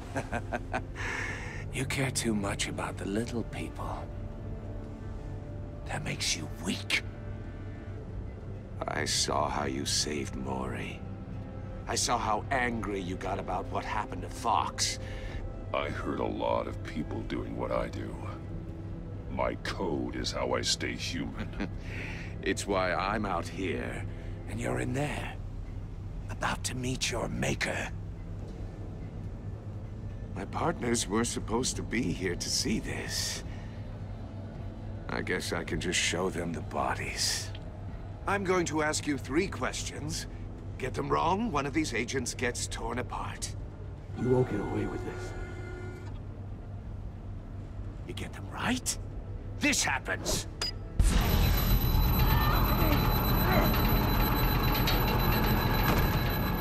You care too much about the little people. That makes you weak. I saw how you saved Mori. I saw how angry you got about what happened to Fox. I heard a lot of people doing what I do. My code is how I stay human. It's why I'm out here, and you're in there. About to meet your maker. My partners were supposed to be here to see this. I guess I can just show them the bodies. I'm going to ask you 3 questions. Get them wrong, one of these agents gets torn apart. You won't get away with this. You get them right, this happens.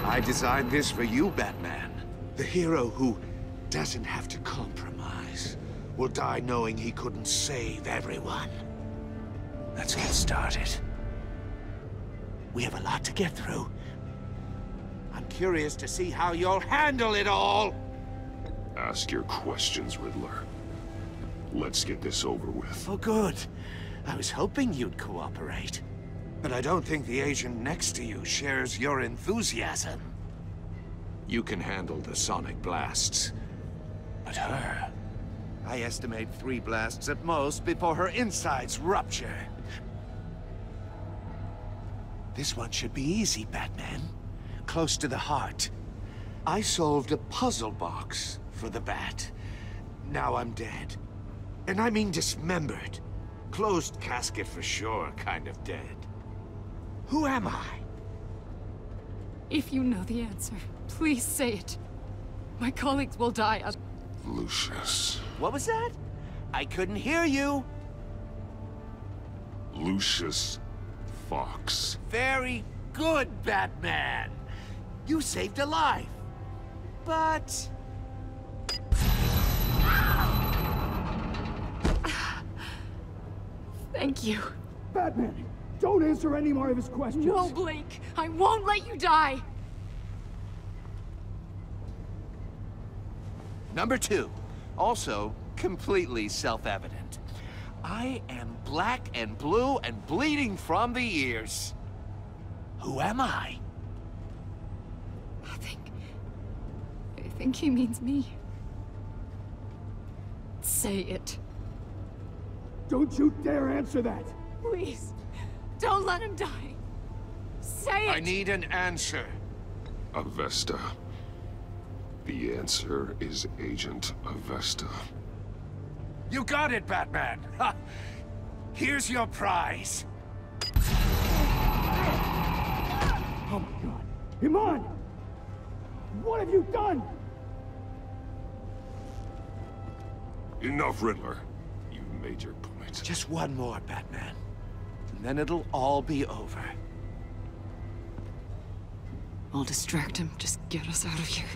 I designed this for you, Batman. The hero who doesn't have to compromise will die knowing he couldn't save everyone. Let's get started. We have a lot to get through. I'm curious to see how you'll handle it all. Ask your questions, Riddler. Let's get this over with. Oh, good. I was hoping you'd cooperate. But I don't think the agent next to you shares your enthusiasm. You can handle the sonic blasts. But her... I estimate 3 blasts at most before her insides rupture. This one should be easy, Batman. Close to the heart. I solved a puzzle box for the Bat. Now I'm dead. And I mean dismembered. Closed casket for sure, kind of dead. Who am I? If you know the answer, please say it. My colleagues will die. Lucius. What was that? I couldn't hear you. Lucius Fox. Very good, Batman. You saved a life. But... Thank you. Batman, don't answer any more of his questions. No, Blake. I won't let you die. Number 2. Also, completely self-evident. I am black and blue and bleeding from the ears. Who am I? I think he means me. Say it. Don't you dare answer that! Please, don't let him die. Say it! I need an answer. Avesta. The answer is Agent Avesta. You got it, Batman! Ha! Here's your prize. Oh my god. Iman! What have you done? Enough, Riddler. You've made your point. Just one more, Batman. And then it'll all be over. I'll distract him. Just get us out of here.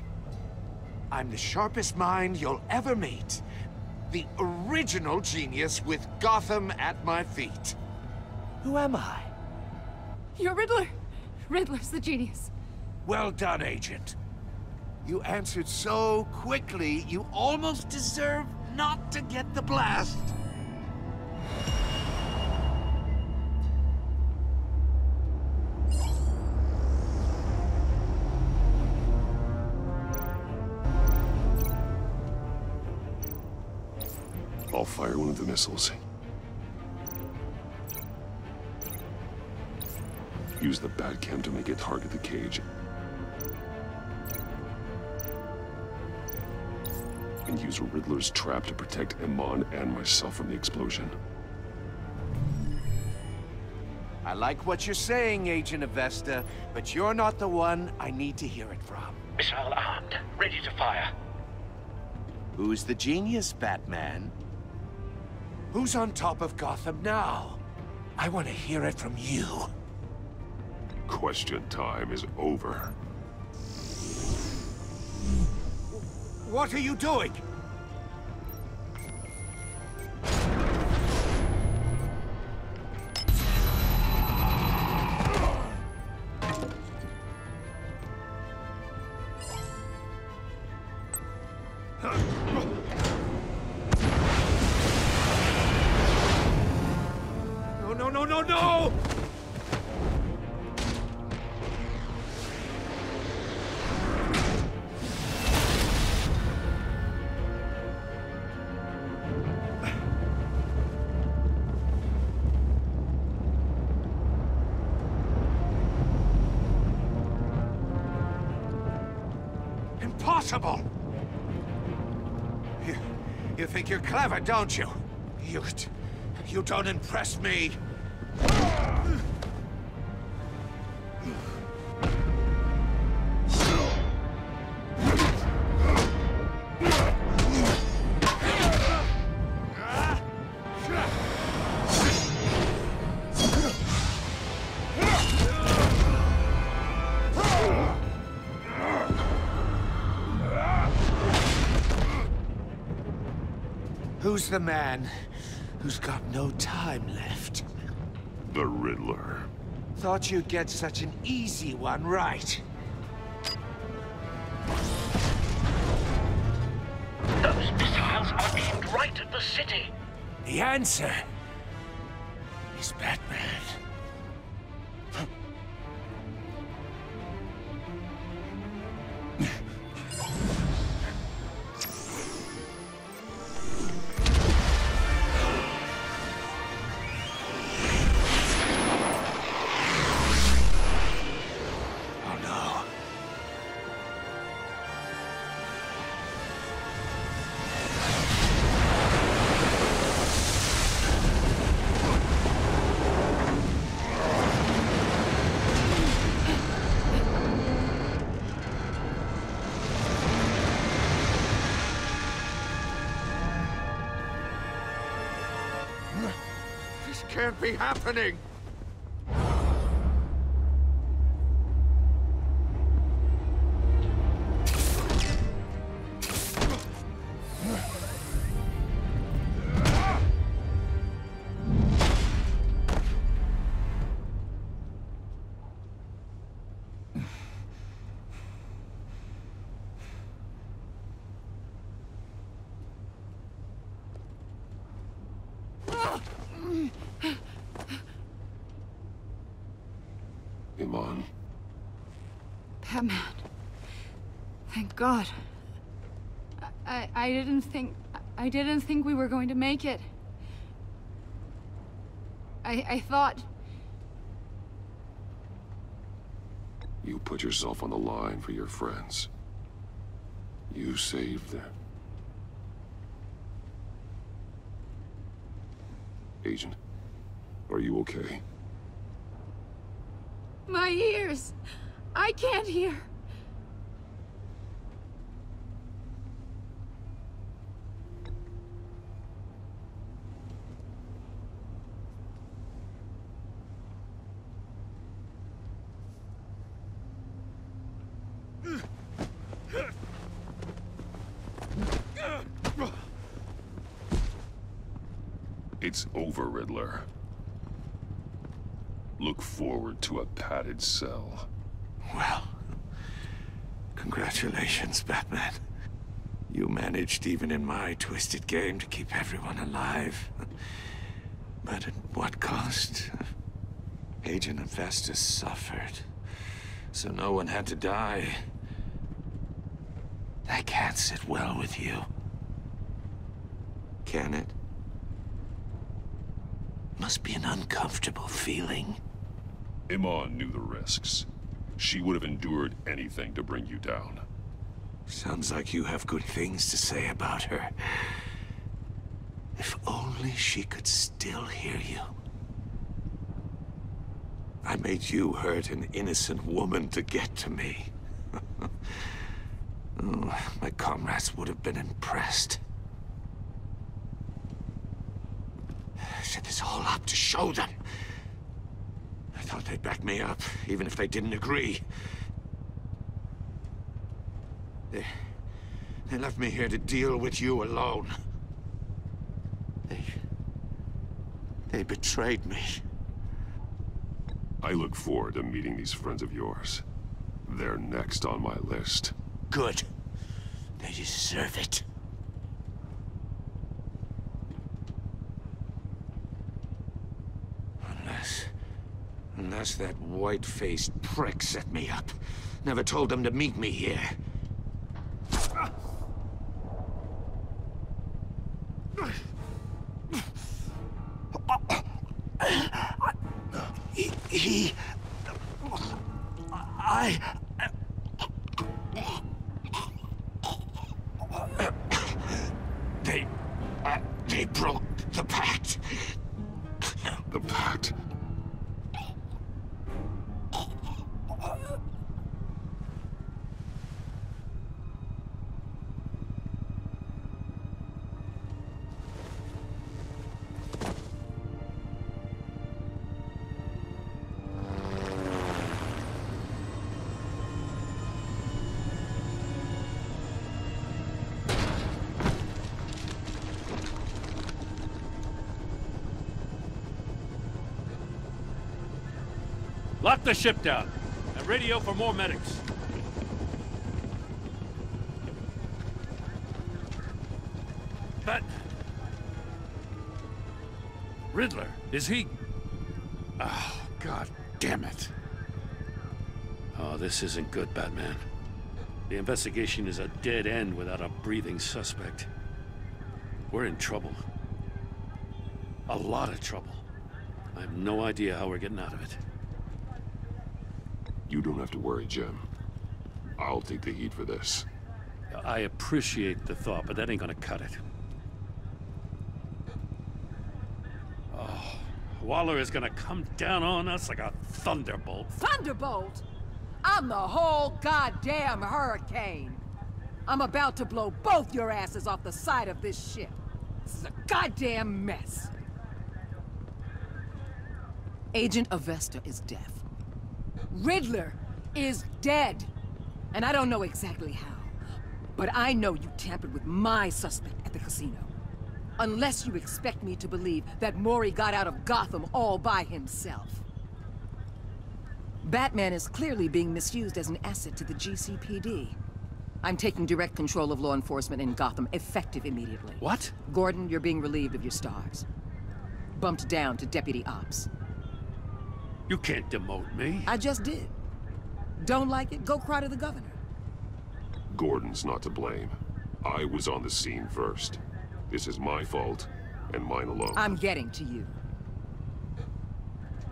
I'm the sharpest mind you'll ever meet. The original genius with Gotham at my feet. Who am I? You're Riddler. Riddler's the genius. Well done, Agent. You answered so quickly, you almost deserve not to get the blast. I'll fire one of the missiles. Use the Batcam to make it target the cage. And use Riddler's trap to protect Iman and myself from the explosion. I like what you're saying, Agent Avesta, but you're not the one I need to hear it from. Missile armed, ready to fire. Who's the genius, Batman? Who's on top of Gotham now? I want to hear it from you. Question time is over. What are you doing? No! Impossible! You think you're clever, don't you? You don't impress me. Who's the man who's got no time left? The Riddler. Thought you'd get such an easy one right. Those missiles are aimed right at the city. The answer is Batman. This can't be happening! Batman. Thank God. I didn't think we were going to make it. I thought... You put yourself on the line for your friends. You saved them. Agent, are you okay? My ears! I can't hear! It's over, Riddler. Look forward to a padded cell. Well, congratulations, Batman. You managed, even in my twisted game, to keep everyone alive. But at what cost? Agent Hephaestus suffered, so no one had to die. That can't sit well with you. Can it? Must be an uncomfortable feeling. Iman knew the risks. She would have endured anything to bring you down. Sounds like you have good things to say about her. If only she could still hear you. I made you hurt an innocent woman to get to me. Oh, my comrades would have been impressed. I set this all up to show them. I thought they'd back me up, even if they didn't agree. They left me here to deal with you alone. They betrayed me. I look forward to meeting these friends of yours. They're next on my list. Good. They deserve it. Unless that white-faced prick set me up. Never told them to meet me here. They broke the pact. The pact? Lock the ship down and radio for more medics. But... Riddler, is he... Oh, God damn it. Oh, this isn't good, Batman. The investigation is a dead end without a breathing suspect. We're in trouble. A lot of trouble. I have no idea how we're getting out of it. You don't have to worry, Jim. I'll take the heat for this. I appreciate the thought, but that ain't gonna cut it. Oh, Waller is gonna come down on us like a thunderbolt. Thunderbolt? I'm the whole goddamn hurricane. I'm about to blow both your asses off the side of this ship. This is a goddamn mess. Agent Avesta is deaf. Riddler is dead. And I don't know exactly how. But I know you tampered with my suspect at the casino. Unless you expect me to believe that Mori got out of Gotham all by himself. Batman is clearly being misused as an asset to the GCPD. I'm taking direct control of law enforcement in Gotham, effective immediately. What? Gordon, you're being relieved of your stars. Bumped down to Deputy Ops. You can't demote me. I just did. Don't like it? Go cry to the governor. Gordon's not to blame. I was on the scene first. This is my fault, and mine alone. I'm getting to you.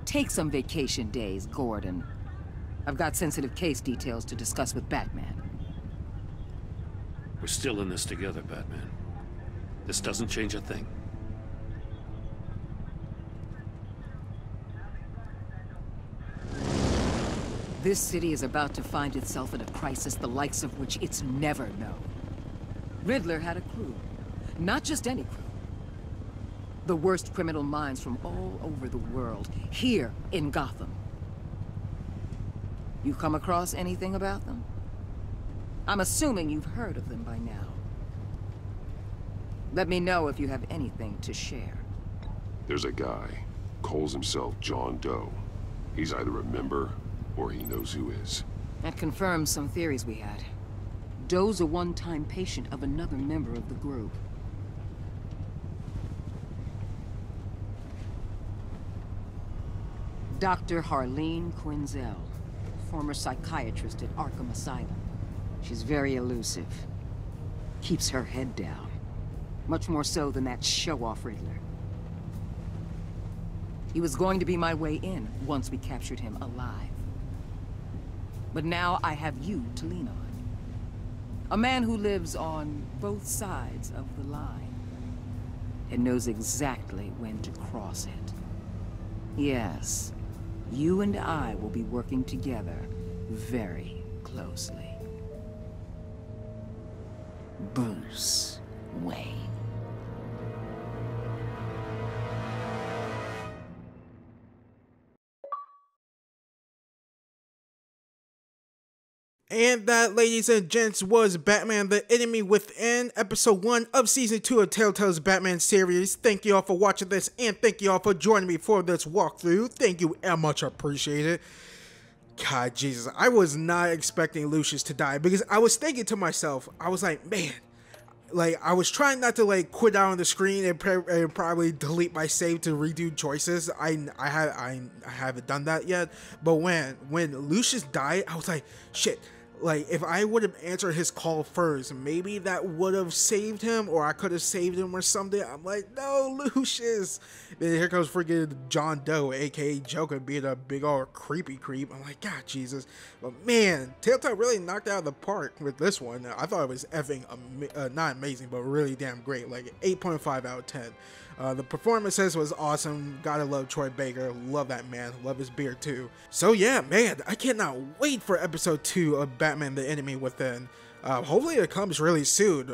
Take some vacation days, Gordon. I've got sensitive case details to discuss with Batman. We're still in this together, Batman. This doesn't change a thing. This city is about to find itself in a crisis the likes of which it's never known. Riddler had a crew. Not just any crew. The worst criminal minds from all over the world, here in Gotham. You come across anything about them? I'm assuming you've heard of them by now. Let me know if you have anything to share. There's a guy, calls himself John Doe. He's either a member, or he knows who is. That confirms some theories we had. Doe's a one-time patient of another member of the group. Dr. Harleen Quinzel, former psychiatrist at Arkham Asylum. She's very elusive. Keeps her head down. Much more so than that show-off Riddler. He was going to be my way in once we captured him alive. But now I have you to lean on. A man who lives on both sides of the line and knows exactly when to cross it. Yes, you and I will be working together very closely. Bruce Wayne. And that, ladies and gents, was Batman the Enemy Within, episode 1 of season 2 of Telltale's Batman series. Thank you all for watching this, and thank you all for joining me for this walkthrough. Thank you, I much appreciate it. God, Jesus, I was not expecting Lucius to die, because I was thinking to myself, I was like, man, like, I was trying not to, like, quit out on the screen and probably delete my save to redo choices. I haven't done that yet, but when Lucius died, I was like, shit. Like, if I would have answered his call first, maybe that would have saved him, or I could have saved him or something. I'm like, no, Lucius. Then here comes freaking John Doe, aka Joker, being a big old creepy creep. I'm like, God, Jesus. But man, Telltale really knocked out of the park with this one. I thought it was effing, not amazing, but really damn great. Like, 8.5 out of 10. The performances was awesome. Gotta love Troy Baker. Love that man. Love his beard too. So yeah, man, I cannot wait for episode 2 of Batman the Enemy Within. Hopefully it comes really soon.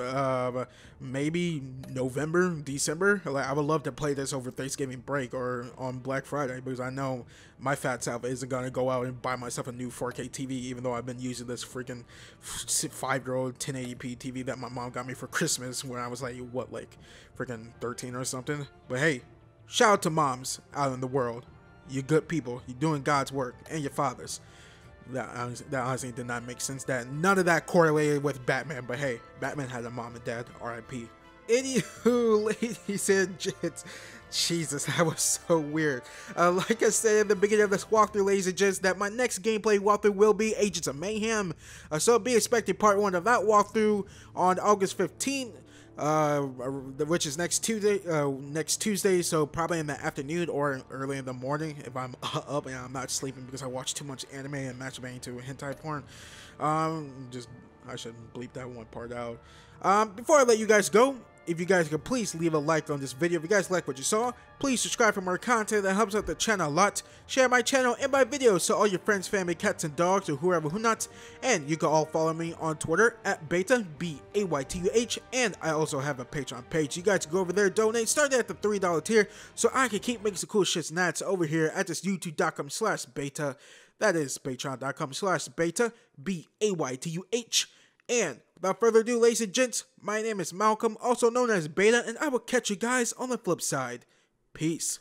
Maybe November, December. Like, I would love to play this over Thanksgiving break or on Black Friday, because I know my fat self isn't gonna go out and buy myself a new 4K TV, even though I've been using this freaking 5-year-old 1080p TV that my mom got me for Christmas when I was like, what, like freaking 13 or something. But hey, shout out to moms out in the world. You good people. You're doing God's work, and your fathers. That honestly did not make sense. That none of that correlated with Batman, but hey, Batman had a mom and dad, R.I.P. Anywho, ladies and gents, Jesus, that was so weird. Like I said at the beginning of this walkthrough, ladies and gents, that my next gameplay walkthrough will be Agents of Mayhem. So be expecting part 1 of that walkthrough on August 15th. Which is next Tuesday, so probably in the afternoon or early in the morning if I'm up and I'm not sleeping because I watch too much anime and masturbating to hentai porn. I should bleep that one part out. Before I let you guys go, if you guys could please leave a like on this video. If you guys like what you saw, please subscribe for more content that helps out the channel a lot. Share my channel and my videos so all your friends, family, cats, and dogs, or whoever who not. And you can all follow me on Twitter at Baytuh, B-A-Y-T-U-H. And I also have a Patreon page. You guys can go over there, donate, start at the $3 tier, so I can keep making some cool shits and that's over here at this youtube.com/Baytuh. That is patreon.com/Baytuh, B-A-Y-T-U-H. And without further ado, ladies and gents, my name is Malcolm, also known as Beta, and I will catch you guys on the flip side. Peace.